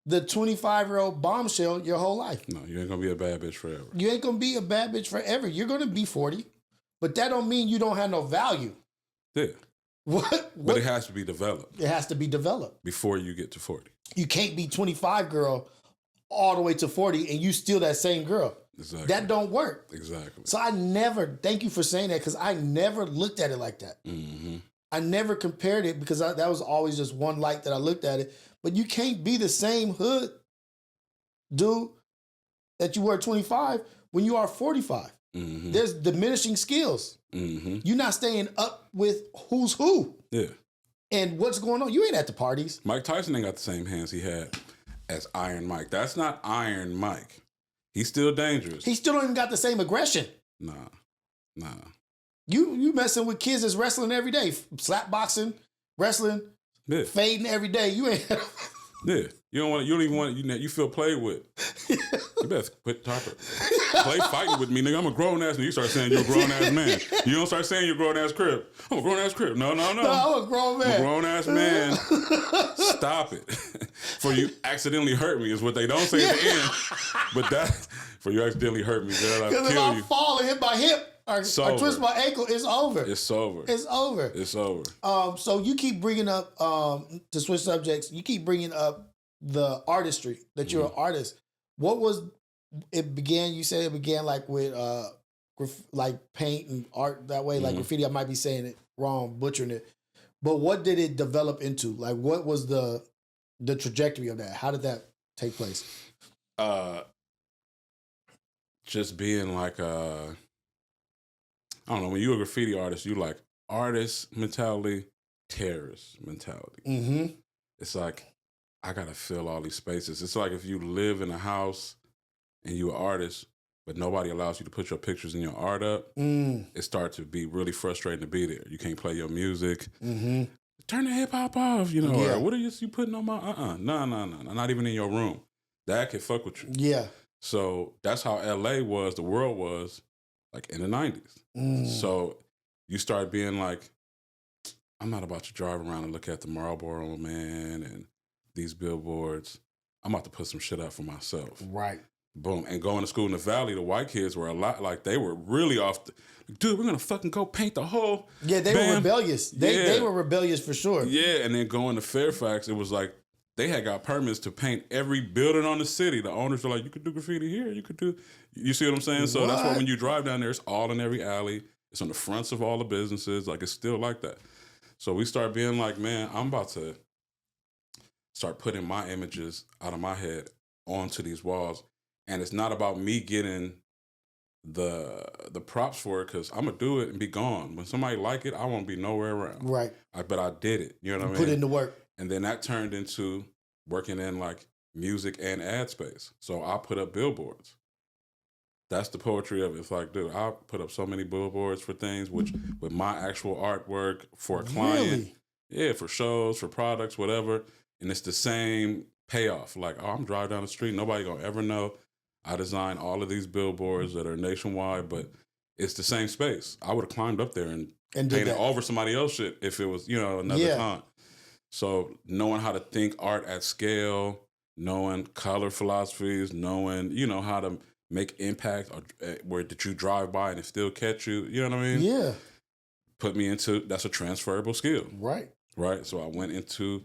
the 25-year-old bombshell your whole life. No, you ain't going to be a bad bitch forever. You ain't going to be a bad bitch forever. You're going to be 40, but that don't mean you don't have no value. Yeah. What? But it has to be developed. It has to be developed. Before you get to 40. You can't be 25 girl all the way to 40 and you still that same girl. Exactly. That don't work. Exactly. So thank you for saying that, because I never looked at it like that. Mm-hmm. I never compared it because that was always just one light that I looked at it. But you can't be the same hood dude that you were at 25 when you are 45. Mm-hmm. There's diminishing skills. Mm-hmm. You're not staying up with who's who. Yeah. And what's going on. You ain't at the parties. Mike Tyson ain't got the same hands he had as Iron Mike. That's not Iron Mike. He's still dangerous. He still don't even got the same aggression. Nah. You messing with kids that's wrestling every day. Slap boxing, wrestling, fading every day. You ain't... Yeah. You don't even want you feel played with. You better quit talking. Play fighting with me, nigga. I'm a grown ass man. You start saying you're a grown ass man. You don't start saying you're a grown ass crib. I'm a grown ass crib. No. No, I'm a grown man. I'm a grown ass man. Stop it. For you accidentally hurt me is what they don't say at the end. But that for you accidentally hurt me, girl. I'll kill you. If I fall and hit my hip or twist my ankle, it's over. It's over. It's over. It's over. So you keep bringing up to switch subjects. You keep bringing up the artistry that you're an artist. What was it began. You said it began like with like paint and art that way, like graffiti. I might be saying it wrong, butchering it. But what did it develop into? Like, what was the trajectory of that? How did that take place? Just being like I don't know, when you're a graffiti artist, you like artist mentality, terrorist mentality. Mm-hmm. It's like, I gotta fill all these spaces. It's like if you live in a house and you're an artist, but nobody allows you to put your pictures and your art up, it starts to be really frustrating to be there. You can't play your music. Mm-hmm. Turn the hip hop off, you know. Yeah. Or what are you putting on my No, not even in your room. That could fuck with you. Yeah. So that's how LA was, the world was, like in the 90s. So you start being like, I'm not about to drive around and look at the Marlboro Man and these billboards. I'm about to put some shit up for myself. Right. Boom. And going to school in the Valley, the white kids were a lot like, they were really off. Dude, we're going to fucking go paint the whole. Yeah, they were rebellious. They were rebellious for sure. Yeah, and then going to Fairfax, it was like, they had got permits to paint every building on the city. The owners were like, you could do graffiti here. You could do, you see what I'm saying? So that's why when you drive down there, it's all in every alley. It's on the fronts of all the businesses. Like, it's still like that. So we start being like, man, I'm about to start putting my images out of my head onto these walls. And it's not about me getting the props for it, because I'm going to do it and be gone. When somebody like it, I won't be nowhere around. Right. But I did it. You know what I mean? Put in the work. And then that turned into working in like music and ad space. So I put up billboards. That's the poetry of it. It's like, dude, I put up so many billboards for things, which with my actual artwork for a client. Really? Yeah, for shows, for products, whatever. And it's the same payoff. Like, oh, I'm driving down the street. Nobody gonna ever know. I designed all of these billboards that are nationwide, but it's the same space. I would have climbed up there and painted over somebody else's shit if it was, another time. So knowing how to think art at scale, knowing color philosophies, knowing, how to make impact, or where did you drive by and it still catch you, you know what I mean? Yeah. Put me into, that's a transferable skill. Right. Right. So I went into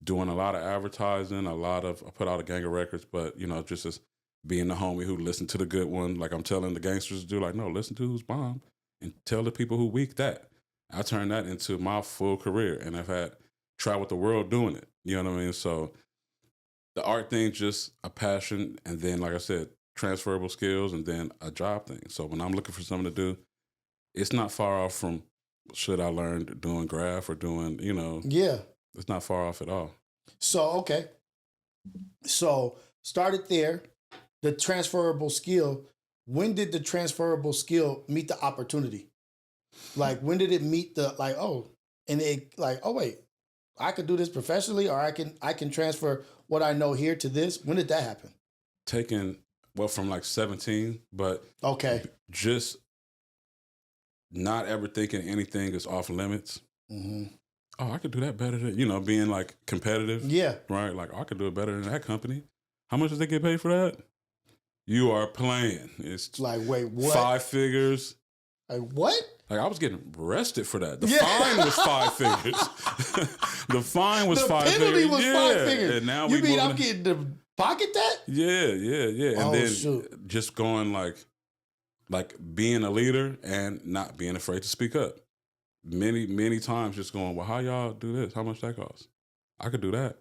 doing a lot of advertising, I put out a gang of records, but, just as being the homie who listened to the good one, like I'm telling the gangsters to do, like, no, listen to who's bomb and tell the people who weak that. I turned that into my full career, and I've had traveled the world doing it. You know what I mean? So the art thing, just a passion, and then, like I said, transferable skills, and then a job thing. So when I'm looking for something to do, it's not far off from shit I learned doing graph or doing, Yeah. It's not far off at all. So, okay. So started there, the transferable skill. When did the transferable skill meet the opportunity? Like, when did it meet the, like, wait, I could do this professionally, or I can transfer what I know here to this. When did that happen? From like 17, but okay, just not ever thinking anything is off limits. Mm-hmm. Oh, I could do that better than, being like competitive. Yeah. Right? Like, I could do it better than that company. How much does they get paid for that? You are playing. It's like, wait, what? 5 figures. Like, what? Like, I was getting arrested for that. The fine was 5 figures. The fine was 5 figures. The penalty was 5 figures. And now you mean I'm getting to pocket that? Yeah. And then just going like being a leader and not being afraid to speak up. Many, many times just going, well, how y'all do this? How much that costs? I could do that.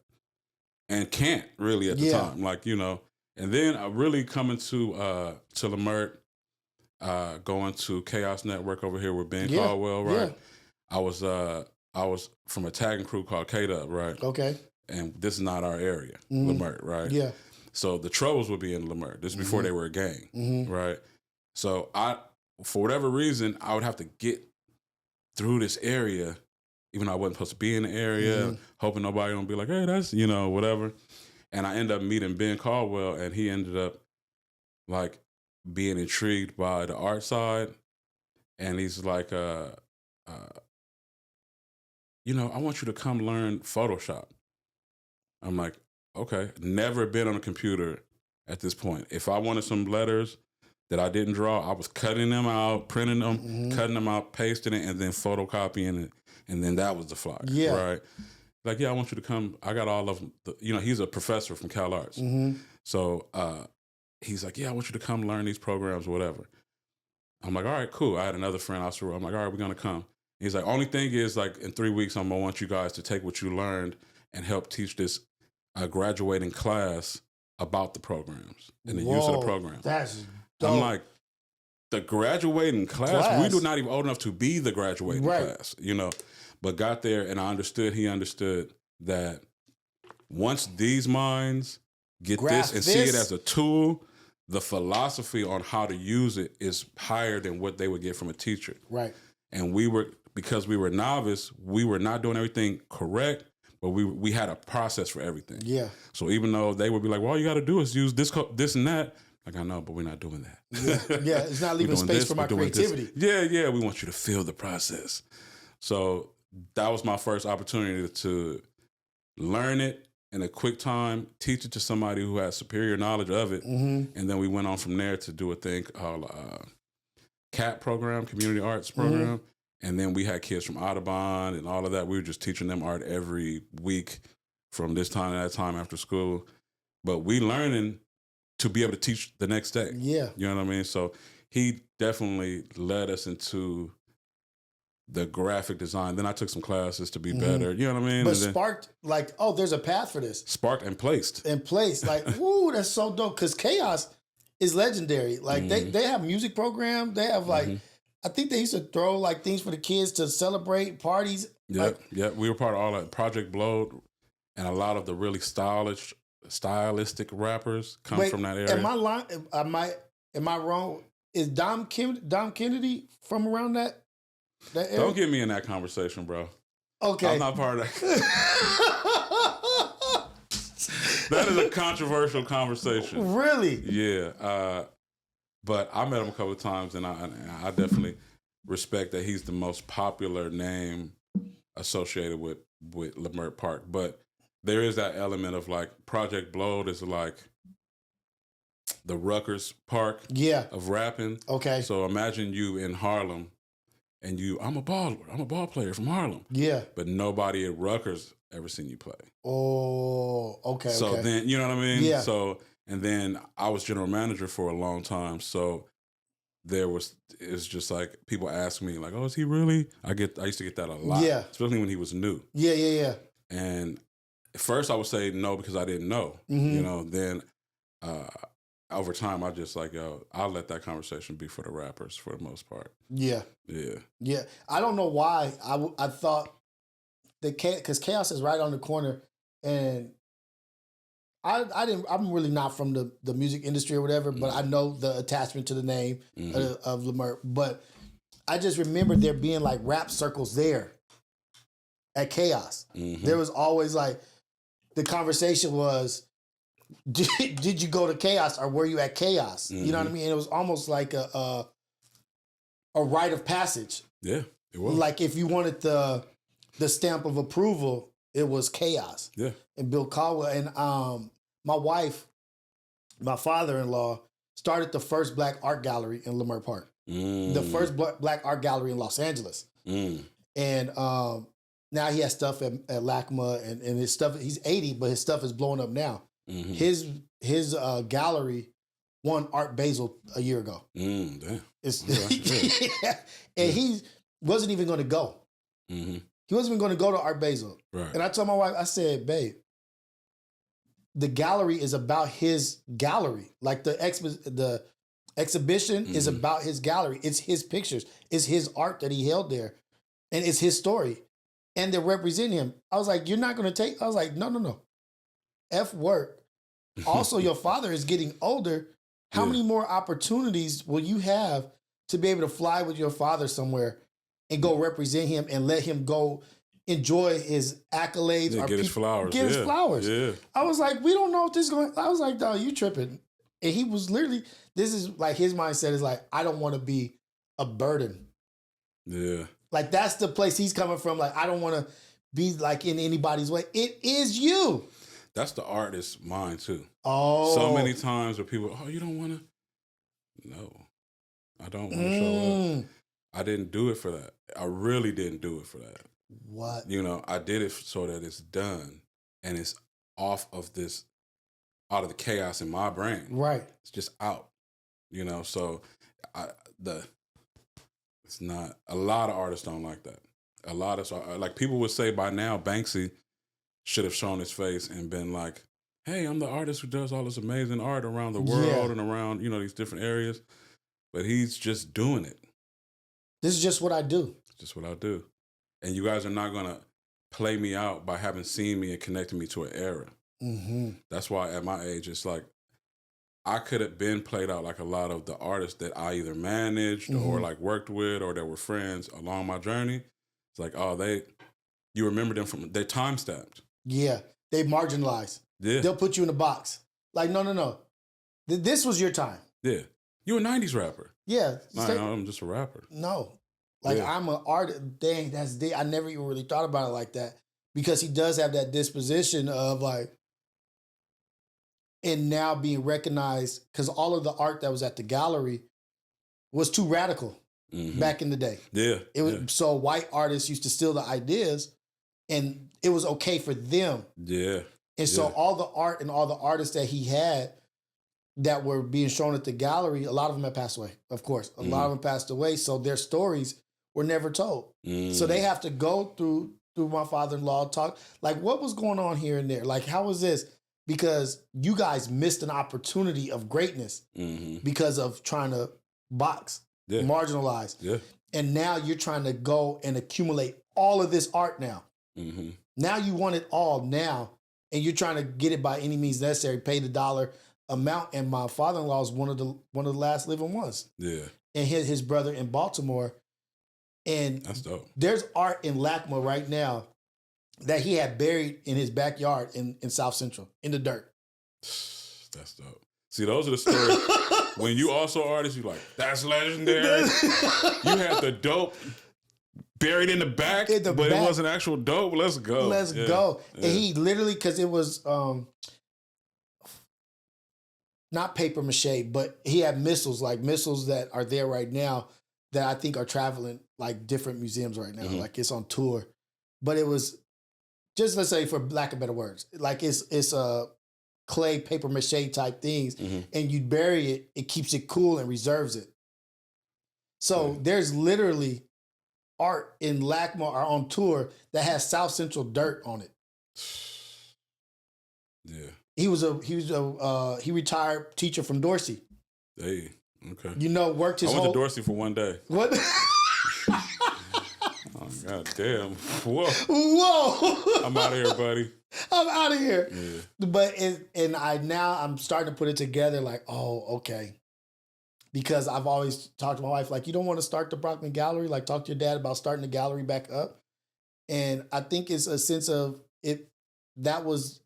And can't really at the time. Like, and then I really coming to Lamert, going to Chaos Network over here with Ben Caldwell, right? Yeah. I was from a tagging crew called K-Dub, right? Okay. And this is not our area, Lamert, right? Yeah. So the Troubles would be in Lamert. This is before they were a gang, right? So for whatever reason, I would have to get through this area, even though I wasn't supposed to be in the area, hoping nobody gonna be like, hey, that's, whatever. And I ended up meeting Ben Caldwell, and he ended up like being intrigued by the art side. And he's like, I want you to come learn Photoshop. I'm like, okay. Never been on a computer at this point. If I wanted some letters that I didn't draw, I was cutting them out, printing them, cutting them out, pasting it, and then photocopying it. And then that was the flyer, right? Like, I want you to come. I got all of them. He's a professor from Cal Arts. So he's like, yeah, I want you to come learn these programs or whatever. I'm like, all right, cool. I had another friend also. I'm like, all right, we're going to come. He's like, only thing is, like, in 3 weeks, I'm going to want you guys to take what you learned and help teach this graduating class about the programs and the use of the program. That's dope. I'm like, the graduating class? We do not even old enough to be the graduating class, you know. But got there, and he understood that once these minds get this and see it as a tool, the philosophy on how to use it is higher than what they would get from a teacher. Right. And because we were novice, we were not doing everything correct, but we had a process for everything. Yeah. So even though they would be like, well, all you got to do is use this and that. Like, I know, but we're not doing that. Yeah, it's not leaving space for my creativity. Yeah, we want you to feel the process. So that was my first opportunity to learn it in a quick time, teach it to somebody who has superior knowledge of it. And then we went on from there to do a thing called CAP program, Community Arts Program. And then we had kids from Audubon and all of that. We were just teaching them art every week from this time to that time after school. But we learning to be able to teach the next day. Yeah. You know what I mean? So he definitely led us into the graphic design. Then I took some classes to be better. You know what I mean? But sparked, like, oh, there's a path for this. Sparked and placed. Like, woo, that's so dope. Because Chaos is legendary. Like, they have music programs. They have, like, I think they used to throw, like, things for the kids to celebrate, parties. Yeah, we were part of all that. Project Blowed, and a lot of the really stylistic rappers come from that area. Am I wrong? Is Dom Kennedy from around that area? Don't get me in that conversation, bro. Okay. I'm not part of that. That is a controversial conversation. Really? Yeah. But I met him a couple of times, and I definitely respect that he's the most popular name associated with Leimert Park. But there is that element of, like, Project Blowed is like the Rutgers Park of rapping. Okay. So imagine you in Harlem and I'm a ball player from Harlem. Yeah. But nobody at Rutgers ever seen you play. Oh, okay. So then, you know what I mean? Yeah. So, and then I was general manager for a long time. So it's just like people ask me, like, oh, is he really? I used to get that a lot. Yeah. Especially when he was new. Yeah. And at first I would say no because I didn't know. You know, then over time I just like, yo, I'll let that conversation be for the rappers for the most part. Yeah. I don't know why I thought because Chaos is right on the corner, and I'm really not from the music industry or whatever, but I know the attachment to the name of Leimert. But I just remember there being, like, rap circles there at Chaos. There was always, like, the conversation was, did you go to Chaos or were you at Chaos? You know what I mean? And it was almost like a rite of passage. Yeah, it was. Like, if you wanted the stamp of approval, it was Chaos. Yeah. And Bill Caldwell. And my wife, my father-in-law, started the first black art gallery in Leimert Park. The first black art gallery in Los Angeles. And now he has stuff at LACMA and his stuff. He's 80, but his stuff is blowing up now. His gallery won Art Basel a year ago. Damn. And he wasn't even going to go. He wasn't even going to go to Art Basel. Right. And I told my wife, I said, babe, the gallery is about his gallery. Like, the exhibition is about his gallery. It's his pictures. It's his art that he held there. And it's his story. And they represent him. I was like, you're not going to take... I was like, no. F work. Also, your father is getting older. How many more opportunities will you have to be able to fly with your father somewhere and go represent him and let him go enjoy his accolades? Yeah, get his flowers. Get his flowers. Yeah. I was like, we don't know if this is going... I was like, dog, you tripping. And he was literally... This is like, his mindset is like, I don't want to be a burden. Yeah. Like, that's the place he's coming from. Like, I don't want to be, like, in anybody's way. It is you. That's the artist's mind, too. Oh. So many times where people, oh, you don't want to? No. I don't want to show up. I didn't do it for that. I really didn't do it for that. What? You know, I did it so that it's done and it's off of this out of the chaos in my brain. Right. It's just out, you know. So it's not, a lot of artists don't like that. A lot of, like, people would say by now Banksy should have shown his face and been like, hey, I'm the artist who does all this amazing art around the world and around, you know, these different areas. But he's just doing it. This is just what I do. It's just what I do. And you guys are not going to play me out by having seen me and connecting me to an era. Mm-hmm. That's why at my age, it's like, I could have been played out like a lot of the artists that I either managed or like worked with or that were friends along my journey. It's like, oh, you remember them from, they time stamped. Yeah. They marginalized. Yeah. They'll put you in a box. Like, no. This was your time. Yeah. You a 90s rapper. Yeah. No, I'm just a rapper. No. Like, I'm an artist. Dang, I never even really thought about it like that. Because he does have that disposition of like, and now being recognized, because all of the art that was at the gallery was too radical back in the day. Yeah. It was so white artists used to steal the ideas and it was okay for them. Yeah. And so all the art and all the artists that he had that were being shown at the gallery, a lot of them had passed away, of course. A lot of them passed away. So their stories were never told. So they have to go through my father-in-law, talk, like, what was going on here and there? Like, how was this? Because you guys missed an opportunity of greatness because of trying to box, marginalize. Yeah. And now you're trying to go and accumulate all of this art now. Now you want it all now, and you're trying to get it by any means necessary, pay the dollar amount. And my father-in-law is one of the last living ones. Yeah. And his brother in Baltimore. And that's dope. There's art in LACMA right now that he had buried in his backyard in South Central, in the dirt. That's dope. See, those are the stories. When you also artists, you like, that's legendary. You had the dope buried in the back, but it wasn't actual dope. Let's go. Let's go. Yeah. And he literally, because it was not paper mache, but he had missiles that are there right now that I think are traveling like different museums right now. Like it's on tour. But it was, just let's say for lack of better words, like it's a clay paper mache type things, and you bury it, it keeps it cool and reserves it. So there's literally art in LACMA or on tour that has South Central dirt on it. Yeah. He retired teacher from Dorsey. Hey, okay. You know, worked his I went to Dorsey for one day. What? Oh, God damn. Whoa. I'm out of here, buddy. I'm out of here. Yeah. But I'm starting to put it together like, oh, okay. Because I've always talked to my wife, like, you don't want to start the Brockman Gallery? Like, talk to your dad about starting the gallery back up. And I think it's a sense of it, that was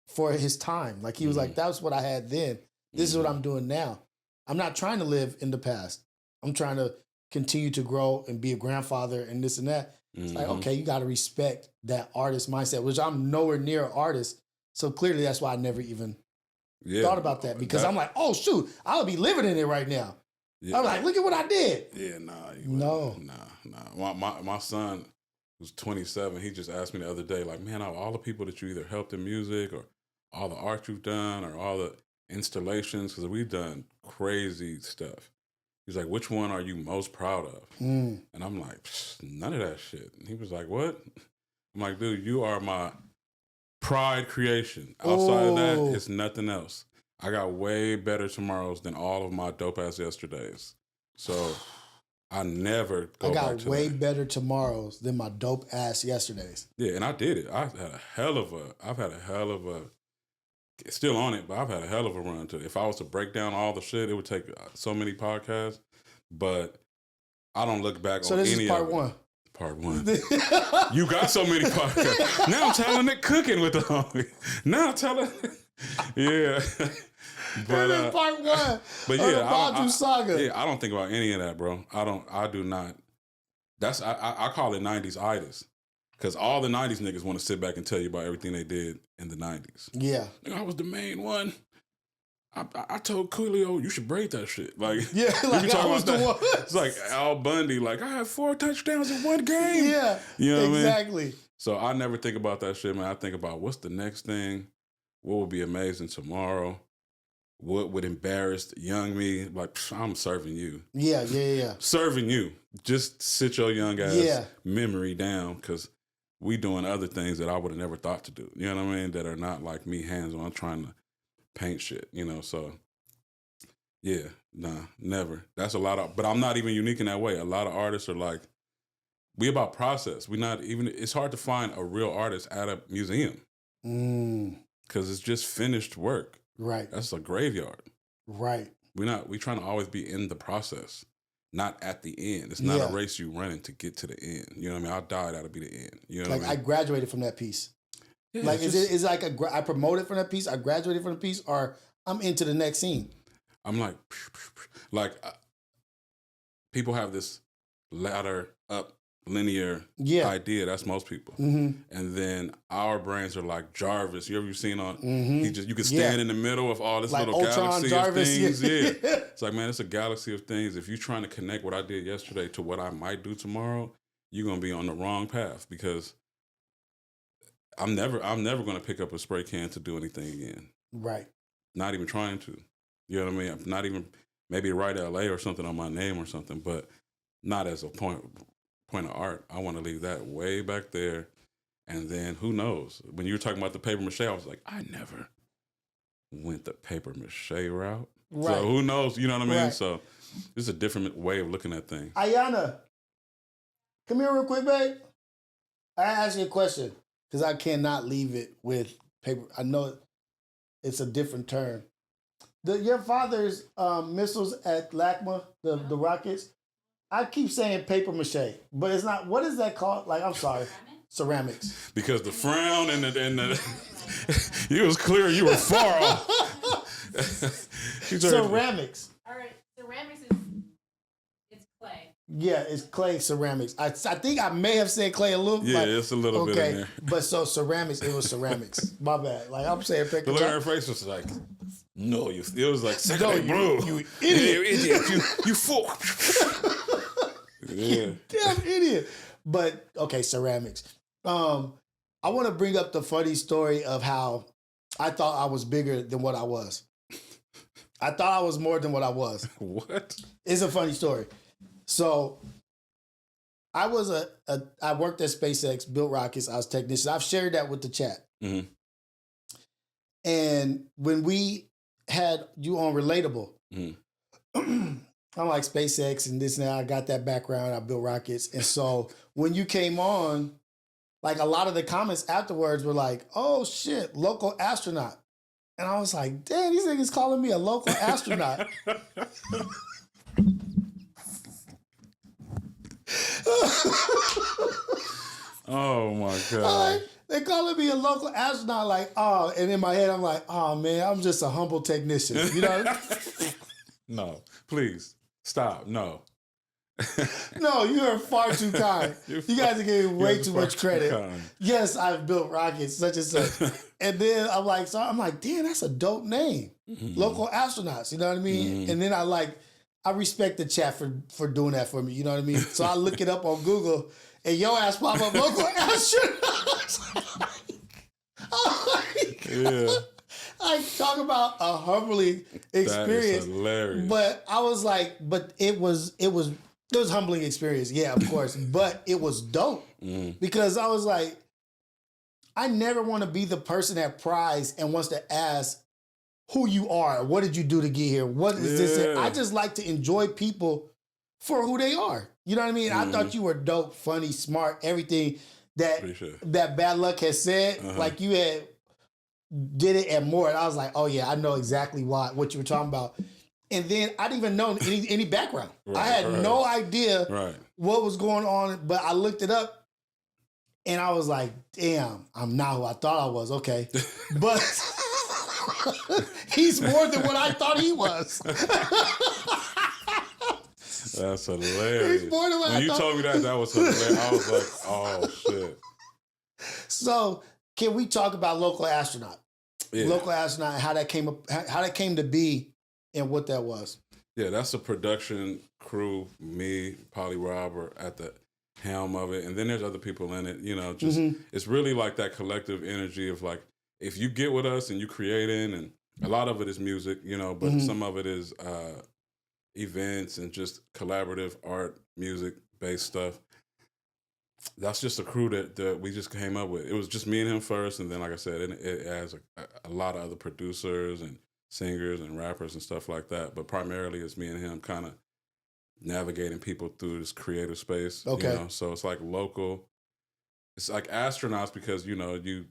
for his time. Like, he was like, that was what I had then. This is what I'm doing now. I'm not trying to live in the past. I'm trying to continue to grow and be a grandfather and this and that. It's like, okay, you got to respect that artist mindset, which I'm nowhere near an artist. So clearly that's why I never even thought about that, because I'm like, oh, shoot, I'll be living in it right now. Yeah. I'm like, look at what I did. Yeah, nah. My son, who's 27, he just asked me the other day, like, man, out of all the people that you either helped in music or all the art you've done or all the installations, because we've done crazy stuff. He's like, which one are you most proud of? And I'm like, none of that shit. And he was like, what? I'm like, dude, you are my pride creation. Outside of that, it's nothing else. I got way better tomorrows than all of my dope ass yesterdays. So I never go back to that. I got way better tomorrows than my dope ass yesterdays. Yeah, and I did it. I've had a hell of a, still on it, but I've had a hell of a run to it. If I was to break down all the shit, it would take so many podcasts, but I don't look back on any of it. So this is part one. Part one. You got so many podcasts. Now I'm telling it cooking with the homie. Now I'm telling yeah. But this is part one. But yeah, the Badru saga. Yeah, I don't think about any of that, bro. I do not. That's I call it 90s itis. Because all the 90s niggas want to sit back and tell you about everything they did in the 90s. Yeah. I was the main one. I told Coolio, you should break that shit. Like, yeah, like you talking about that. It's like Al Bundy, like, I had 4 touchdowns in one game. Yeah, you know what exactly. I mean? So I never think about that shit, man. I think about what's the next thing? what would be amazing tomorrow? What would embarrass the young me? Like, I'm serving you. Yeah. Serving you. Just sit your young ass memory down, because we doing other things that I would have never thought to do. You know what I mean? That are not like me hands-on trying to paint shit, you know? So, yeah, nah, never. That's a lot of, but I'm not even unique in that way. A lot of artists are like, we about process. We not even, it's hard to find a real artist at a museum. Because it's just finished work. Right. That's a graveyard. Right. We trying to always be in the process, not at the end. It's not a race you running to get to the end. You know what I mean? I'll die, that'll be the end. You know like what I mean? I graduated from that piece. Yeah, like, is it like I promoted from that piece, I graduated from the piece, or I'm into the next scene? I'm like people have this ladder up linear idea. That's most people. And then our brains are like Jarvis. You ever seen on? You can stand in the middle of all this like little Ultron, galaxy Jarvis, of things. It's like, man, it's a galaxy of things. If you're trying to connect what I did yesterday to what I might do tomorrow, you're gonna be on the wrong path, because I'm never gonna pick up a spray can to do anything again. Right. Not even trying to. You know what I mean? I'm not even, maybe write LA or something on my name or something, but not as a point of art. I want to leave that way back there. And then who knows? When you were talking about the paper mache, I was like, I never went the paper mache route. Right. So who knows? You know what I mean? Right. So it's a different way of looking at things. Ayana, come here real quick, babe. I ask you a question, because I cannot leave it with paper. I know it's a different term. Your father's missiles at LACMA, the rockets, I keep saying paper mache, but it's not. What is that called? Like, I'm sorry. Ceramics. Because the frown and the it was clear you were far off. Ceramics. All right. Ceramics is, it's clay. Yeah, it's clay ceramics. I think I may have said clay a little. Yeah, like, it's a little bit in there. But so ceramics, it was ceramics. My bad. Like, I'm saying paper. The look at her face was like, no, it was like, you idiot. You fool. Yeah. Damn idiot. But okay, ceramics. I want to bring up the funny story of how I thought I was bigger than what I was. I thought I was more than what I was. What? It's a funny story. So I was I worked at SpaceX, built rockets. I was a technician. I've shared that with the chat. Mm-hmm. And when we had you on Relatable, I'm like SpaceX and this and that. I got that background. I built rockets. And so when you came on, like, a lot of the comments afterwards were like, oh shit, local astronaut. And I was like, damn, these niggas calling me a local astronaut. Oh my God. They calling me a local astronaut, like, oh, and in my head I'm like, oh man, I'm just a humble technician. You know? No, please. Stop. No. No, you are far too kind. You guys are giving way too much credit. Yes, I've built rockets, such and such. And then I'm like, damn, that's a dope name. Mm-hmm. Local astronauts, you know what I mean? Mm-hmm. And then I respect the chat for doing that for me, you know what I mean? So I look it up on Google and your ass pop up local astronauts. Yeah. I talk about a humbling experience. That is hilarious. But I was like, but it was humbling experience. Yeah, of course. But it was dope. Because I was like, I never want to be the person that pries and wants to ask who you are. What did you do to get here? What is this? I just like to enjoy people for who they are. You know what I mean? I thought you were dope, funny, smart, everything that Bad Luck has said. Like, you had did it and more. And I was like, oh yeah, I know exactly what you were talking about. And then I didn't even know any background. Right, I had no idea what was going on, but I looked it up and I was like, damn, I'm not who I thought I was. Okay. But he's more than what I thought he was. That's hilarious. He's more than what when you told me that was hilarious. I was like, oh shit. So can we talk about Local Astronaut? Yeah. Local Astronaut, how that came to be and what that was. Yeah, that's a production crew, me, Polly Rob at the helm of it. And then there's other people in it, you know, just it's really like that collective energy of like if you get with us and you creating, and a lot of it is music, you know, but some of it is events and just collaborative art, music based stuff. That's just a crew that we just came up with. It was just me and him first, and then, like I said, it has a lot of other producers and singers and rappers and stuff like that. But primarily, it's me and him kind of navigating people through this creative space. Okay. You know? So it's like local. It's like astronauts because, you know, you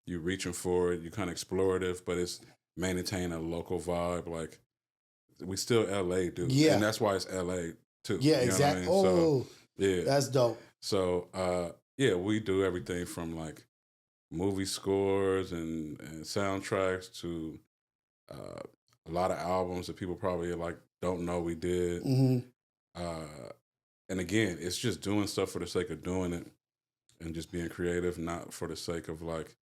reaching for it, you kind of explorative, but it's maintaining a local vibe. Like, we still LA, dude. Yeah. And that's why it's LA, too. Yeah, exactly. I mean? Oh, so, yeah. That's dope. So, yeah, we do everything from, like, movie scores and soundtracks to a lot of albums that people probably, like, don't know we did. And again, it's just doing stuff for the sake of doing it and just being creative, not for the sake of, like,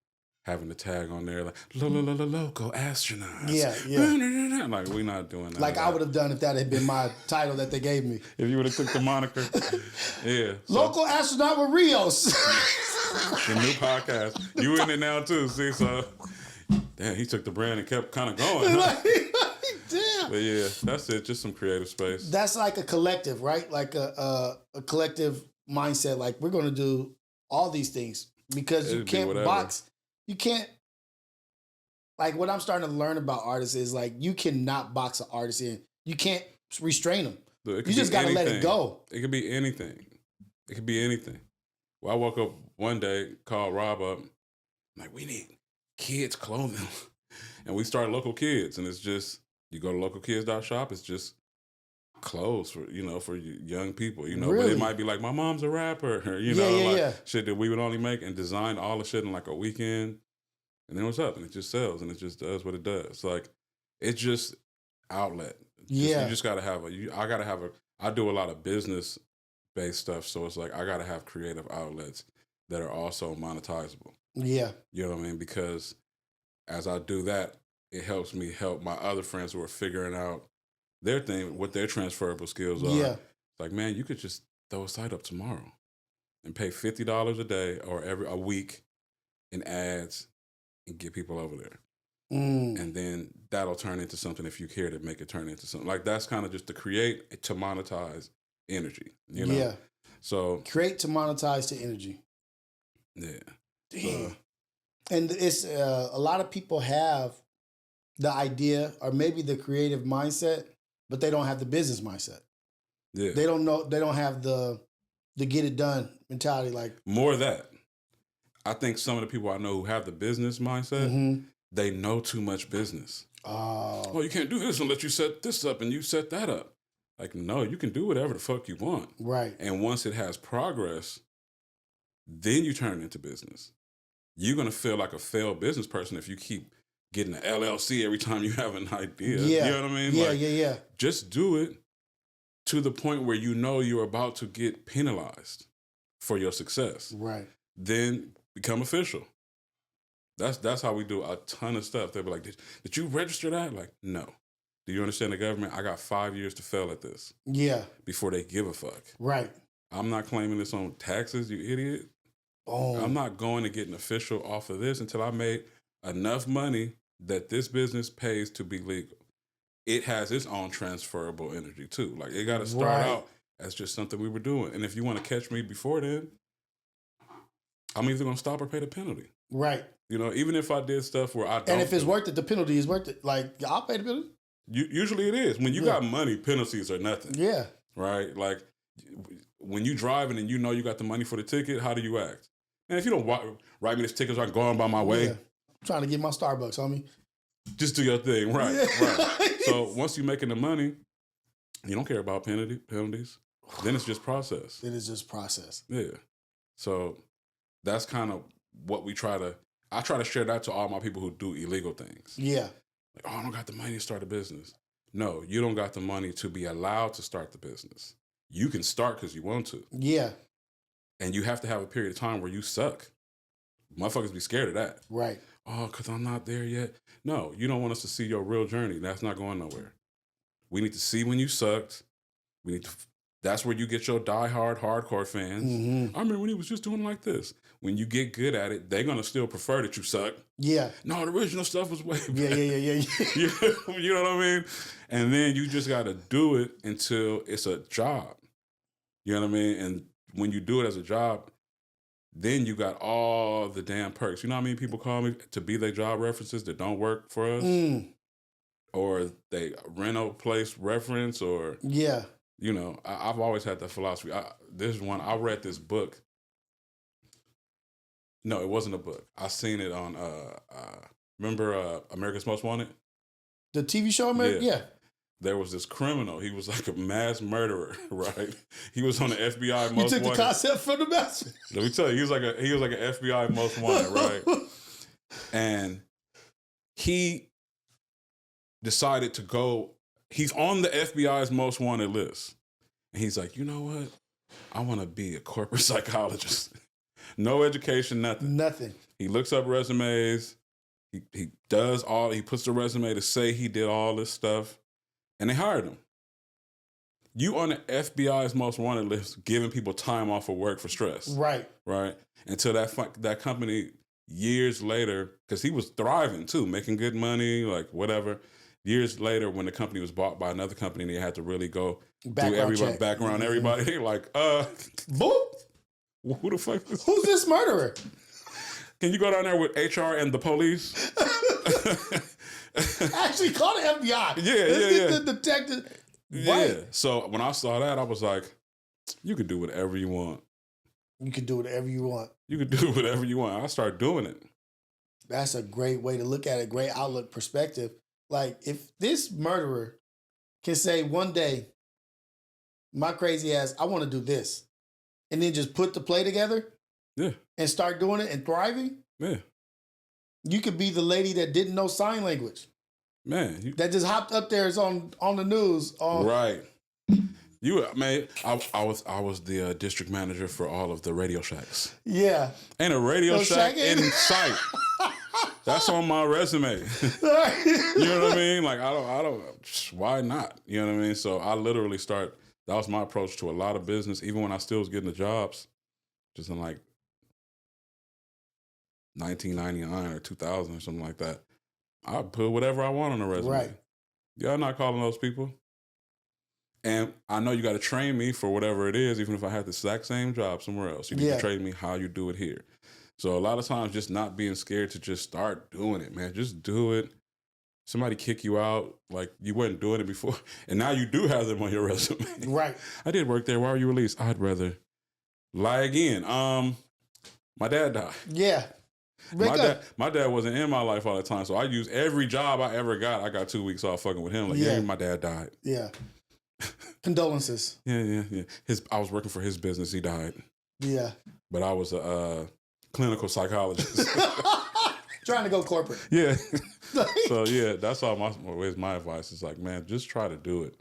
having the tag on there, like, Local Astronaut. Yeah, yeah. Like, we're not doing that. Like I would have done if that had been my title that they gave me. If you would have took the moniker. Yeah. Local Astronaut with Rios. The new podcast. You in it now, too. See, so, damn, he took the brand and kept kind of going. Huh? Damn. But yeah, that's it. Just some creative space. That's like a collective, right? Like a collective mindset. Like, we're going to do all these things because you can't box. You can't, like, what I'm starting to learn about artists is, like, you cannot box an artist in. You can't restrain them. Look, you just got to let it go. It could be anything. It could be anything. Well, I woke up one day, called Rob up. I'm like, we need kids' clothing. And we started Local Kids. And it's just, you go to localkids.shop, it's just clothes for, you know, for young people, you know. Really? But it might be like, my mom's a rapper, you know, shit that we would only make and design all the shit in like a weekend. And then what's up? And it just sells and it just does what it does. Like, it's just outlet. You just got to have I do a lot of business based stuff. So it's like, I got to have creative outlets that are also monetizable. Yeah. You know what I mean? Because as I do that, it helps me help my other friends who are figuring out their thing, what their transferable skills are. Yeah. Like, man, you could just throw a site up tomorrow and pay $50 a day or a week in ads and get people over there. And then that'll turn into something if you care to make it turn into something. Like, that's kind of just to create to monetize energy, you know? Yeah. So create to monetize the energy. Yeah. Damn. And it's a lot of people have the idea or maybe the creative mindset, but they don't have the business mindset. Yeah. They don't know. They don't have the get it done mentality. Like, more of that. I think some of the people I know who have the business mindset, they know too much business. Oh. Well, you can't do this unless you set this up and you set that up. Like, no, you can do whatever the fuck you want. Right. And once it has progress, then you turn it into business. You're going to feel like a failed business person if you keep getting an LLC every time you have an idea. Yeah. You know what I mean? Yeah, yeah. Just do it to the point where you know you're about to get penalized for your success. Right. Then become official. That's how we do a ton of stuff. They'll be like, did you register that? Like, no. Do you understand the government? I got 5 years to fail at this. Yeah. Before they give a fuck. Right. I'm not claiming this on taxes, you idiot. Oh. I'm not going to get an official off of this until I made enough money that this business pays to be legal. It has its own transferable energy too. Like, it got to start out as just something we were doing. And if you want to catch me before then, I'm either going to stop or pay the penalty. Right. You know, even if I did stuff where I don't. And if it's worth it, the penalty is worth it. Like, I'll pay the penalty. Usually it is. When you got money, penalties are nothing. Yeah. Right? Like, when you driving and you know you got the money for the ticket, how do you act? And if you don't write me this ticket so I can go on by my way. Yeah. I'm trying to get my Starbucks, homie. Just do your thing. Right, right. So once you're making the money, you don't care about penalties. Then it's just process. It is just process. Yeah. So that's kind of what I try to share that to all my people who do illegal things. Yeah. Like, oh, I don't got the money to start a business. No, you don't got the money to be allowed to start the business. You can start because you want to. Yeah. And you have to have a period of time where you suck. Motherfuckers be scared of that. Right. Oh, because I'm not there yet. No, you don't want us to see your real journey. That's not going nowhere. We need to see when you sucked. That's where you get your diehard, hardcore fans. Mm-hmm. I remember when he was just doing like this. when you get good at it, they're gonna still prefer that you suck. Yeah. No, the original stuff was way Yeah. better. You know what I mean? And then you just got to do it until it's a job. You know what I mean? And when you do it as a job, then you got all the damn perks. You know how many people call me to be their job references that don't work for us? Or they rental place reference, or you know, I've always had that philosophy. I read this book. No, it wasn't a book. I seen it on remember America's Most Wanted? The TV show America? Yeah. There was this criminal. He was like a mass murderer, right? He was on the FBI Most Wanted. You took the concept from the mass. Let me tell you, he was like an FBI Most Wanted, right? And he decided to go. He's on the FBI's Most Wanted list, and he's like, you know what? I want to be a corporate psychologist. No education, nothing. Nothing. He looks up resumes. He does all. He puts the resume to say he did all this stuff, and they hired him. You on the FBI's Most Wanted list, giving people time off of work for stress. Right. Right. Until that company years later, because he was thriving too, making good money, like whatever. Years later, when the company was bought by another company, and they had to really go background everybody. They're like, boop. Who the fuck is who's this murderer? Can you go down there with HR and the police? Actually, call the FBI. Let's get the detective. Yeah. Right. So when I saw that, I was like, you could do whatever you want. You can do whatever you want. You could do whatever you want. I started doing it. That's a great way to look at it. Great outlook perspective. Like, if this murderer can say one day, my crazy ass, I want to do this, and then just put the play together and start doing it and thriving, you could be the lady that didn't know sign language. Man. That just hopped up there is on the news. Right. I was the district manager for all of the Radio Shacks. Yeah. Ain't a Radio Shack in sight. That's on my resume. You know what I mean? Like, I don't, why not? You know what I mean? So I literally that was my approach to a lot of business, even when I still was getting the jobs, just in like 1999 or 2000 or something like that. I put whatever I want on the resume. Right. Y'all not calling those people. And I know you got to train me for whatever it is, even if I had the exact same job somewhere else. You need to train me how you do it here. So a lot of times just not being scared to just start doing it, man. Just do it. Somebody kick you out like you weren't doing it before. And now you do have them on your resume. Right. I did work there. Why were you released? I'd rather lie again. My dad died. Yeah. My dad wasn't in my life all the time. So I used every job I ever got. I got 2 weeks off fucking with him. Like, my dad died. Yeah. Condolences. Yeah. I was working for his business. He died. Yeah. But I was a clinical psychologist. Trying to go corporate. Yeah. So that's all my advice is like, man, just try to do it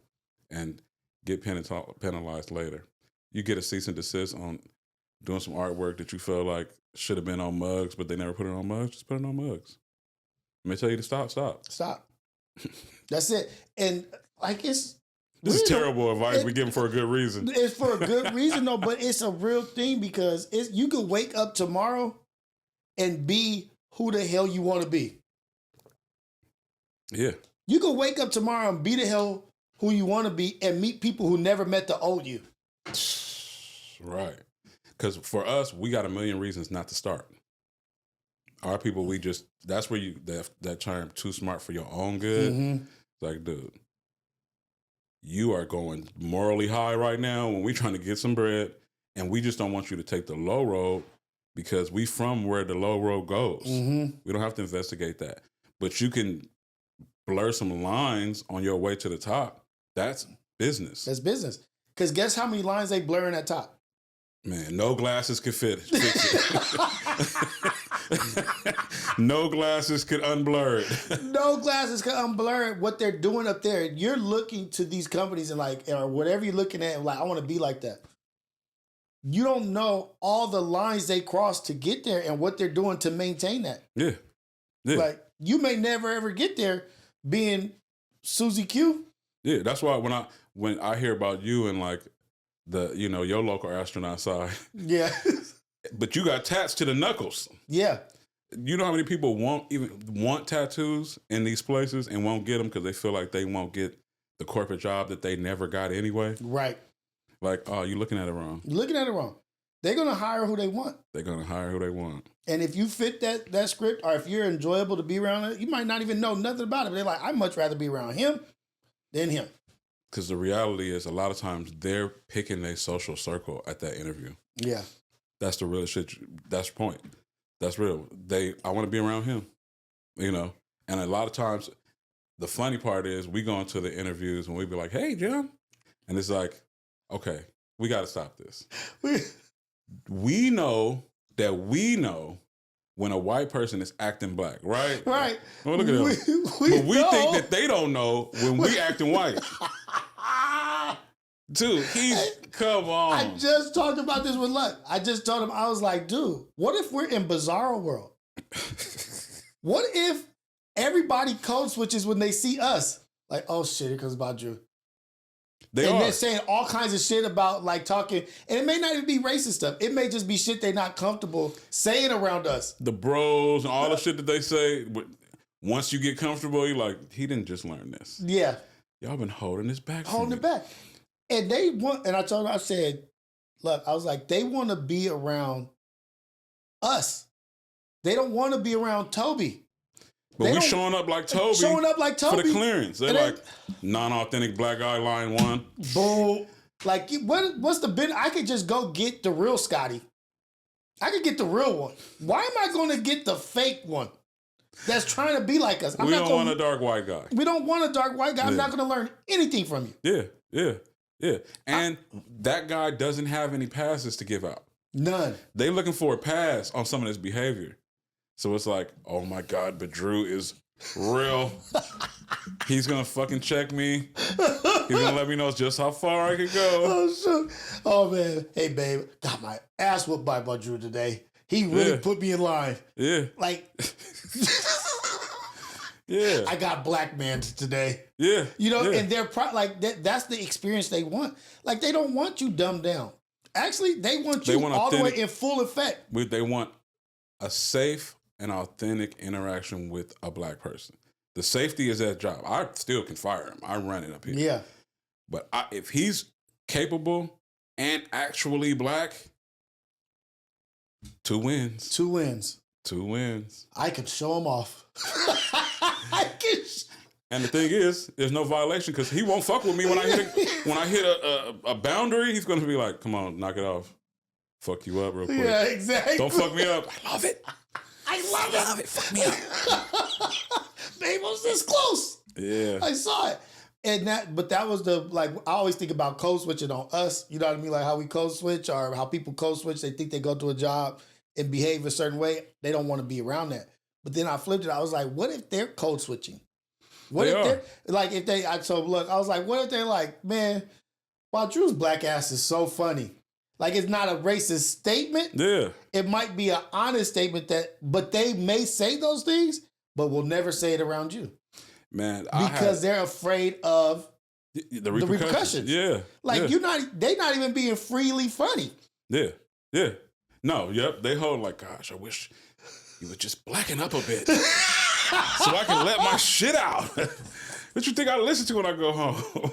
and get penalized later. You get a cease and desist on doing some artwork that you feel like should have been on mugs, but they never put it on mugs. Just put it on mugs. When they tell you to stop. That's it. And like this is terrible advice we give them for a good reason. It's for a good reason though, but it's a real thing because you could wake up tomorrow and be who the hell you want to be. Yeah. You could wake up tomorrow and be the hell who you want to be and meet people who never met the old you. Right. Because for us, we got a million reasons not to start. Our people, that's where that term, too smart for your own good. Mm-hmm. It's like, dude, you are going morally high right now when we're trying to get some bread, and we just don't want you to take the low road because we from where the low road goes. Mm-hmm. We don't have to investigate that. But you can blur some lines on your way to the top. That's business. That's business. Because guess how many lines they blurring at top? Man, no glasses could fix it. No glasses could unblur it. No glasses could unblur what they're doing up there. You're looking to these companies and or whatever you're looking at, and like, I want to be like that. You don't know all the lines they cross to get there and what they're doing to maintain that. Yeah. Like, you may never ever get there being Susie Q. Yeah, that's why when I hear about you and like your local astronaut side. Yeah. But you got tats to the knuckles. Yeah. You know how many people won't even want tattoos in these places and won't get them because they feel like they won't get the corporate job that they never got anyway? Right. Like, oh, you're looking at it wrong. You're looking at it wrong. They're going to hire who they want. They're going to hire who they want. And if you fit that script, or if you're enjoyable to be around it, you might not even know nothing about it. But they're like, I'd much rather be around him than him. Because the reality is, a lot of times they're picking their social circle at that interview. Yeah. That's the real shit. That's the point. That's real. I want to be around him, you know? And a lot of times, the funny part is we go into the interviews and we be like, hey, Jim. And it's like, okay, we got to stop this. We know that we know when a white person is acting black, right? Right. Well, look at them. But we think that they don't know when we acting white. Dude, come on. I just talked about this with Luck. I just told him, I was like, dude, what if we're in Bizarro World? What if everybody code switches when they see us? Like, oh shit, here comes Badru. They're saying all kinds of shit about like talking, and it may not even be racist stuff. It may just be shit they're not comfortable saying around us. The bros and all the shit that they say. Once you get comfortable, you're like, he didn't just learn this. Yeah. Y'all been holding this back. Holding it back. And they want, and I told them, I said, look, I was like, they want to be around us. They don't want to be around Toby. But we showing up like Toby. For the clearance. They're like, non-authentic black guy, line 1. Boom. Like, what's the benefit? I could just go get the real Scotty. I could get the real one. Why am I going to get the fake one that's trying to be like us? We don't want a dark white guy. We don't want a dark white guy. Yeah. I'm not going to learn anything from you. Yeah. And that guy doesn't have any passes to give out. None. They looking for a pass on some of this behavior. So it's like, oh my God, Badru is real. He's going to fucking check me. He's going to let me know just how far I can go. Oh, shit. Oh, man. Hey, babe, got my ass whooped by Badru today. He really put me in line. Yeah. Like, yeah. I got black man today. Yeah. You know, and they're like, that's the experience they want. Like, they don't want you dumbed down. Actually, they want you all the way in full effect. They want a safe and authentic interaction with a black person. The safety is that job. I still can fire him. I run it up here. Yeah. But if he's capable and actually black, 2 wins. 2 wins. 2 wins. I could show him off. And the thing is, there's no violation because he won't fuck with me when I hit a boundary. He's going to be like, come on, knock it off. Fuck you up real quick. Yeah, exactly. Don't fuck me up. I love it. I love it. Fuck me up. Babe was this close. Yeah. I saw it. And that was I always think about code switching on us. You know what I mean? Like how we code switch or how people code switch. They think they go to a job and behave a certain way. They don't want to be around that. But then I flipped it. I was like, what if they're code switching? What if they're like, I was like, what if they're like, man, Badru's black ass is so funny. Like, it's not a racist statement. Yeah. It might be an honest statement but they may say those things, but will never say it around you. Man, because they're afraid of the repercussions. Yeah. Like, they're not even being freely funny. Yeah. Yeah. No, yep. They hold like, gosh, I wish you would just blacken up a bit so I can let my shit out. What you think I listen to when I go home?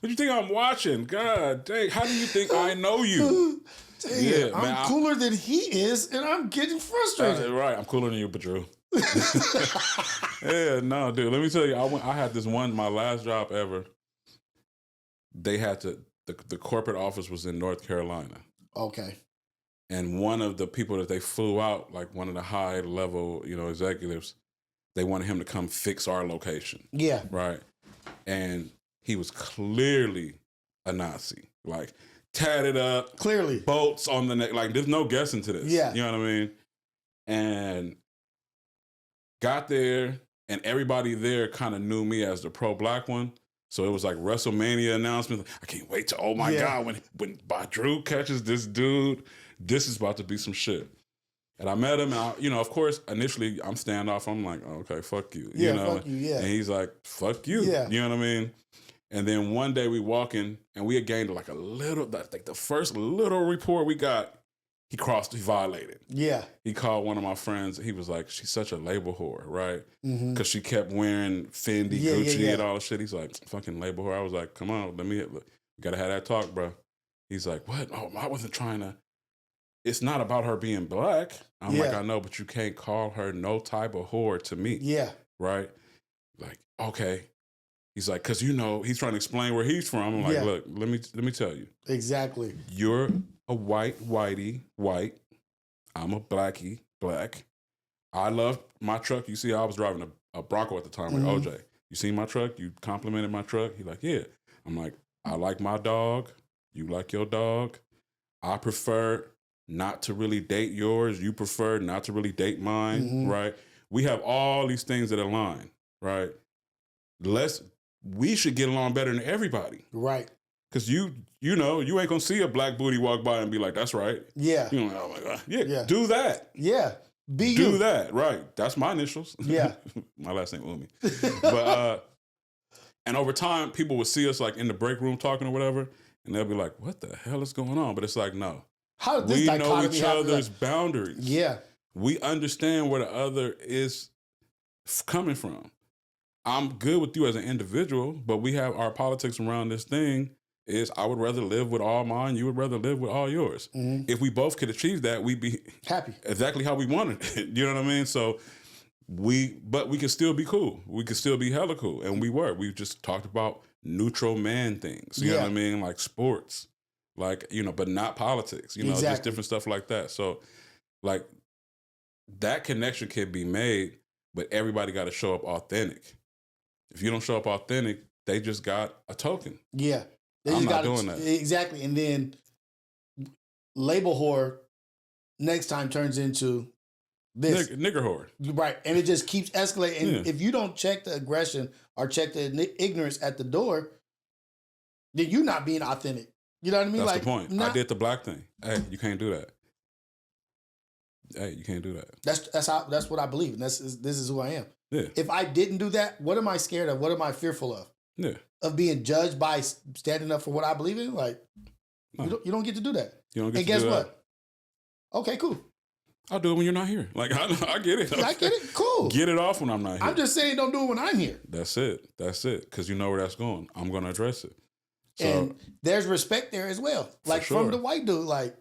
What you think I'm watching? God dang, how do you think I know you? Dang, yeah, man, I'm cooler than he is, and I'm getting frustrated. Right, I'm cooler than you, Badru. Yeah, no, dude. Let me tell you, I had this one, my last job ever. They had the corporate office was in North Carolina. Okay. And one of the people that they flew out, like one of the high level, executives, they wanted him to come fix our location. Yeah. Right. And he was clearly a Nazi, like tatted up, clearly bolts on the neck. Like, there's no guessing to this. Yeah, you know what I mean. And got there, and everybody there kind of knew me as the pro-black one. So it was like WrestleMania announcements. I can't wait to, oh my God, when Badru catches this dude, this is about to be some shit. And I met him, and of course, initially I'm standoff. I'm like, oh, okay, fuck you. Fuck you, yeah. And he's like, fuck you. Yeah. You know what I mean? And then one day we walk in, and we had gained like the first little report we got, he violated. Yeah. He called one of my friends. He was like, she's such a label whore, right? Because she kept wearing Fendi, Gucci, and all the shit. He's like, fucking label whore. I was like, come on, we got to have that talk, bro. He's like, what? Oh, I wasn't trying to. It's not about her being black. I'm like, I know, but you can't call her no type of whore to me. Yeah. Right? Like, okay. He's like, because he's trying to explain where he's from. I'm like, look, let me tell you. Exactly. You're a whitey, white. I'm a black. I love my truck. You see, I was driving a Bronco at the time with OJ. You seen my truck? You complimented my truck? He's like, yeah. I'm like, I like my dog. You like your dog. I prefer not to really date yours. You prefer not to really date mine, right? We have all these things that align, right? We should get along better than everybody. Right. Because you ain't going to see a black booty walk by and be like, that's right. Yeah. Oh my God. Yeah. Do that. Yeah. Do that. Right. That's my initials. Yeah. My last name Umi. But, and over time, people would see us like in the break room talking or whatever, and they'll be like, what the hell is going on? But it's like, no. How did this we know dichotomy each other's boundaries. Yeah. We understand where the other is coming from. I'm good with you as an individual, but we have our politics around this thing is I would rather live with all mine, you would rather live with all yours. If we both could achieve that, we'd be happy. Exactly how we wanted it. You know what I mean? So but we could still be cool. We could still be hella cool. And we were. We just talked about neutral man things. You know what I mean? Like sports. Like, but not politics. Just different stuff like that. So like that connection can be made, but everybody got to show up authentic. If you don't show up authentic, they just got a token. Yeah. I'm not doing that. Exactly. And then label whore next time turns into this. Nigger whore. Right. And it just keeps escalating. And if you don't check the aggression or check the ignorance at the door, then you're not being authentic. You know what I mean? That's the point. I did the black thing. Hey, you can't do that. Hey, you can't do that. That's what I believe. And this is who I am. Yeah. If I didn't do that, what am I scared of? What am I fearful of? Yeah. Of being judged by standing up for what I believe in? Like, no. you don't get to do that. You don't get and to guess do what? That. Okay, cool. I'll do it when you're not here. Like, I get it. Okay. I get it. Cool. Get it off when I'm not here. I'm just saying don't do it when I'm here. That's it. Because you know where that's going. I'm going to address it. So, and there's respect there as well. Like, from the white dude, like,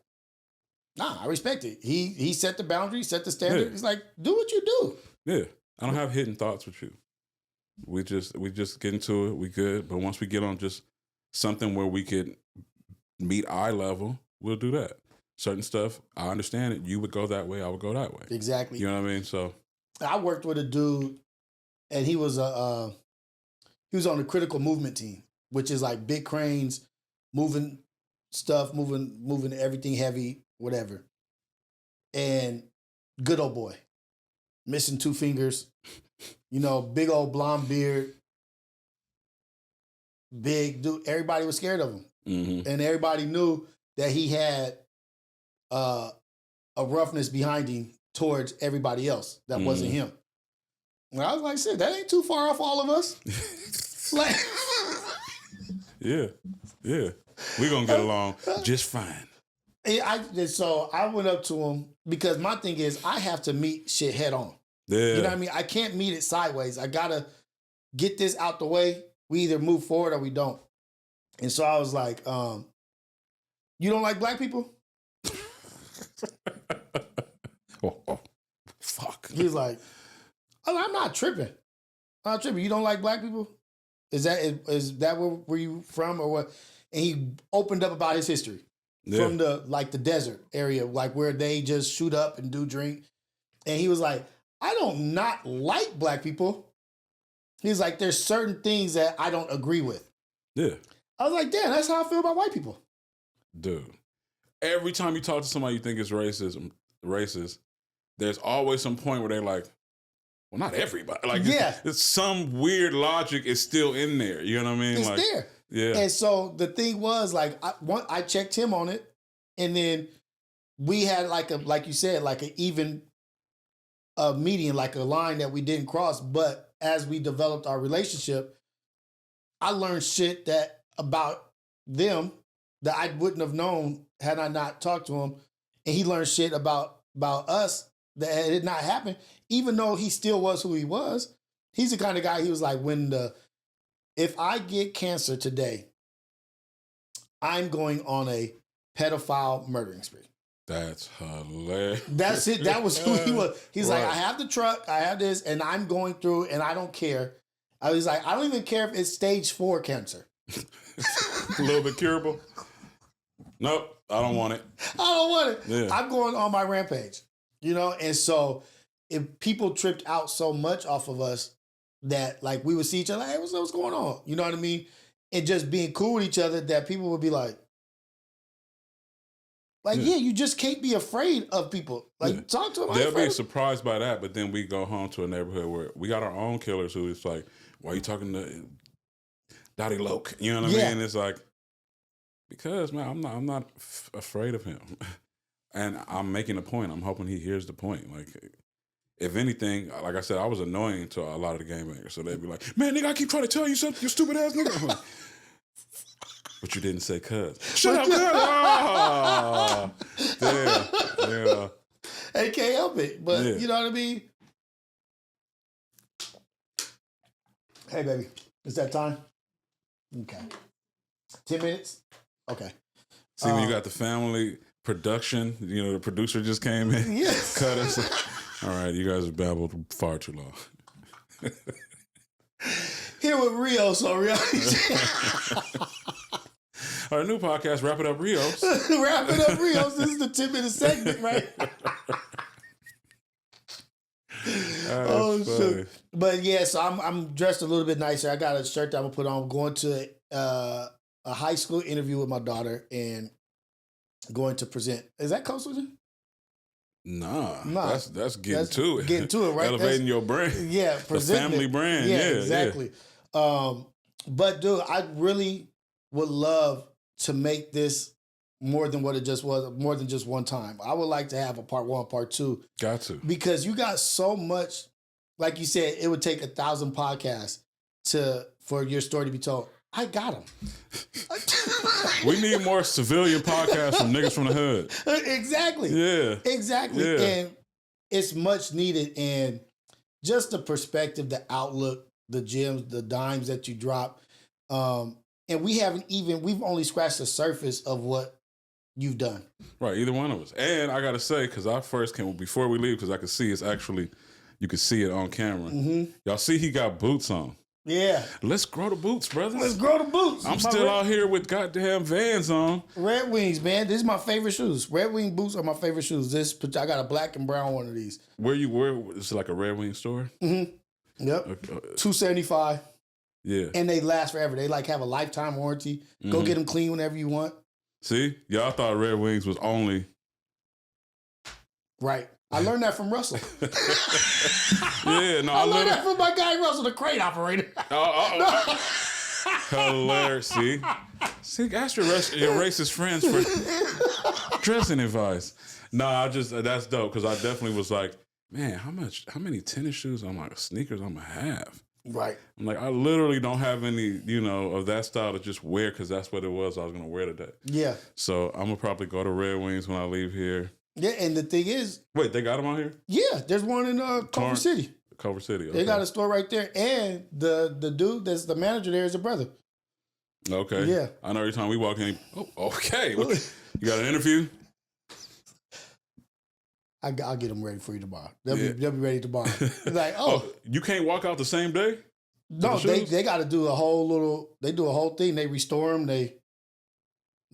nah, I respect it. He set the boundary, set the standard. Yeah. It's like, do what you do. Yeah. I don't have hidden thoughts with you. We just get into it. We good. But once we get on just something where we could meet eye level, we'll do that. Certain stuff, I understand it. You would go that way. I would go that way. Exactly. You know what I mean? So I worked with a dude, and he was on the critical movement team, which is like big cranes, moving stuff, moving everything heavy, whatever. And good old boy, missing 2 fingers, big old blonde beard, big dude. Everybody was scared of him. And everybody knew that he had a roughness behind him towards everybody else that wasn't him. And I was like, shit, that ain't too far off all of us. Like, yeah. We're going to get along just fine. So I went up to him because my thing is I have to meet shit head on. Yeah. You know what I mean? I can't meet it sideways. I got to get this out the way. We either move forward or we don't. And so I was like, you don't like black people? oh, fuck. He's like, I'm not tripping. I'm not tripping. You don't like black people? Is that where you from or what? And he opened up about his history from the desert area, like where they just shoot up and do drink. And he was like, I don't not like black people. He's like, there's certain things that I don't agree with. Yeah. I was like, damn, that's how I feel about white people. Dude, every time you talk to somebody you think is racist, there's always some point where they're like, well, not everybody. Like, it's some weird logic is still in there. You know what I mean? It's there. Yeah. And so the thing was, like, I checked him on it, and then we had like you said, like an even median, like a line that we didn't cross. But as we developed our relationship, I learned shit about them that I wouldn't have known had I not talked to him. and he learned shit about us that did not happen, even though he still was who he was. He's the kind of guy, he was like, if I get cancer today, I'm going on a pedophile murdering spree. That's hilarious. That's it. That was who he was. He's right. like, I have the truck, I have this, and I'm going through, and I don't care. I was like, I don't even care if it's stage 4 cancer. A little bit curable. Nope, I don't want it. I don't want it. Yeah. I'm going on my rampage. And so if people tripped out so much off of us that like we would see each other, like, hey, what's going on? You know what I mean? And just being cool with each other, that people would be like, yeah, you just can't be afraid of people. Like, talk to them. They'll be surprised by that, but then we go home to a neighborhood where we got our own killers who is like, why are you talking to Dottie Loke? You know what I mean? It's like, because, man, I'm not afraid of him. And I'm making a point. I'm hoping he hears the point. Like, if anything, like I said, I was annoying to a lot of the game makers. So they'd be like, man, nigga, I keep trying to tell you something, you stupid ass nigga. I'm like, but you didn't say cuz. Shut up, cuz. Oh, damn. Yeah. They can't help it. But you know what I mean? Hey, baby. Is that time? Okay. 10 minutes? Okay. See, when you got the family production, the producer just came in. Yes. Cut us. All right, you guys have babbled far too long. Here with Rios on reality. Our new podcast, Wrap It Up Rios. Wrap It Up Rios. This is the 10-minute segment, right? Oh, shit. But yeah, so I'm dressed a little bit nicer. I got a shirt that I'm going to put on. I'm going to a high school interview with my daughter and going to present. Is that close with you? Nah. That's getting to it. Getting to it, right? Elevating your brand. Yeah. The family brand. Yeah, exactly. Yeah. But dude, I really would love to make this more than what it just was, more than just one time. I would like to have a part 1, part 2. Got to. Because you got so much, like you said, it would take 1,000 podcasts for your story to be told. I got them. We need more civilian podcasts from niggas from the hood. Exactly. Yeah. Exactly. Yeah. And it's much needed. And just the perspective, the outlook, the gems, the dimes that you drop. And we've only scratched the surface of what you've done. Right. Either one of us. And I got to say, because I first came, before we leave, because I could see it's actually, you could see it on camera. Mm-hmm. Y'all see he got boots on. Yeah. Let's grow the boots, brothers. Let's grow the boots. I'm still out here with goddamn Vans on. Red Wings, man. This is my favorite shoes. Red Wing boots are my favorite shoes. I got a black and brown one of these. Where it's like a Red Wing store? Mm-hmm. Yep. $275. Yeah. And they last forever. They have a lifetime warranty. Mm-hmm. Go get them clean whenever you want. See? Y'all thought Red Wings was only... Right. I learned that from Russell. Yeah, no, I learned that from my guy Russell, the crane operator. Hilarious. See, ask your racist friends for dressing advice. Nah, that's dope because I definitely was like, man, how many tennis shoes? I'm like, sneakers I'm gonna have. Right. I'm like, I literally don't have any, of that style to just wear because that's what it was I was gonna wear today. Yeah. So I'm gonna probably go to Red Wings when I leave here. Yeah, and the thing is... Wait, they got them out here? Yeah, there's one in Culver City. Culver City, okay. They got a store right there, and the dude that's the manager there is a brother. Okay. Yeah. I know every time we walk in, okay. You got an interview? I'll get them ready for you tomorrow. They'll be ready tomorrow. It's like, you can't walk out the same day? No, they got to do a whole thing. They restore them. They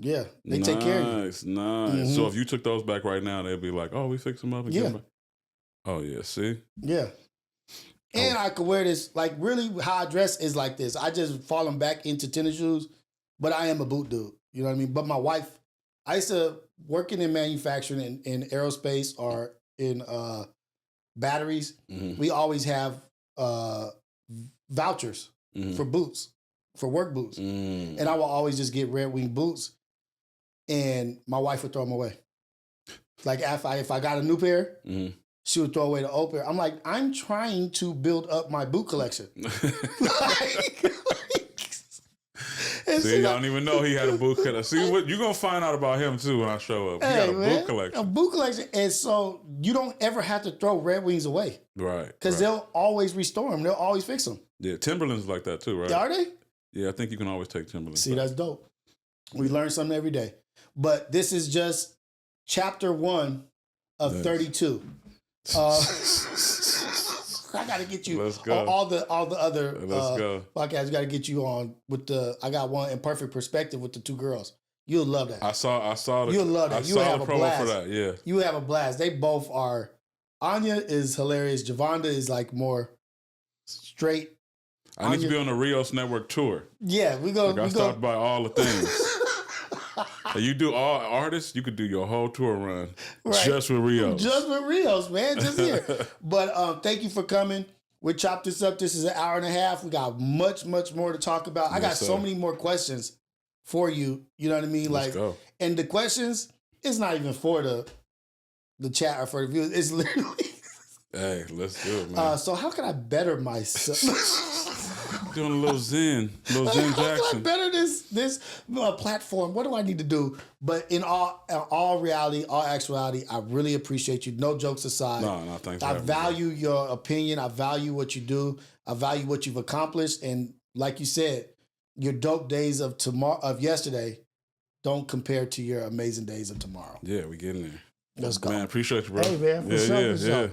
take care of you. Nice. Mm-hmm. So if you took those back right now, they'd be like, oh, we fix them up and get them back. Oh, yeah, see? Yeah. And I could wear this, really how I dress is like this. I just fallen back into tennis shoes, but I am a boot dude. You know what I mean? But my wife, I used to working in manufacturing in aerospace or in batteries. Mm-hmm. We always have vouchers for boots, for work boots. Mm. And I will always just get Red Wing boots. And my wife would throw them away. Like if I got a new pair, she would throw away the old pair. I'm like, I'm trying to build up my boot collection. And See, I don't even know he had a boot collection. See, what you're going to find out about him, too, when I show up. He got a boot collection. A boot collection. And so you don't ever have to throw Red Wings away. Right. Because they'll always restore them. They'll always fix them. Yeah, Timberland's like that, too, right? Are they? Yeah, I think you can always take Timberland. See, that's dope. We learn something every day. But this is just chapter 1 of 32. I got to get you all the other podcasts. Got to get you on with the. I got one in perfect perspective with the 2 girls. You'll love that. I saw. You'll love that. You'll have a blast for that. Yeah, you have a blast. They both are. Anya is hilarious. Javonda is like more straight. I need to be on the Rios Network tour. Yeah, we go. I stopped by all the things. You do all artists, you could do your whole tour run just with Rios. Just with Rios, man. Just here. But thank you for coming. We chopped this up. This is an hour and a half. We got much, much more to talk about. I got so many more questions for you. You know what I mean? Let's go. And the questions, it's not even for the chat or for the viewers. It's literally. Hey, let's do it, man. So how can I better myself? Doing a little Zen Jackson. How can I better this platform? What do I need to do? But in all reality, all actuality, I really appreciate you. No jokes aside. No, thanks. I value your opinion. I value what you do. I value what you've accomplished. And like you said, your dope days of yesterday don't compare to your amazing days of tomorrow. Yeah, we getting there. Let's go. Man, appreciate you, bro. Hey, man, for sure.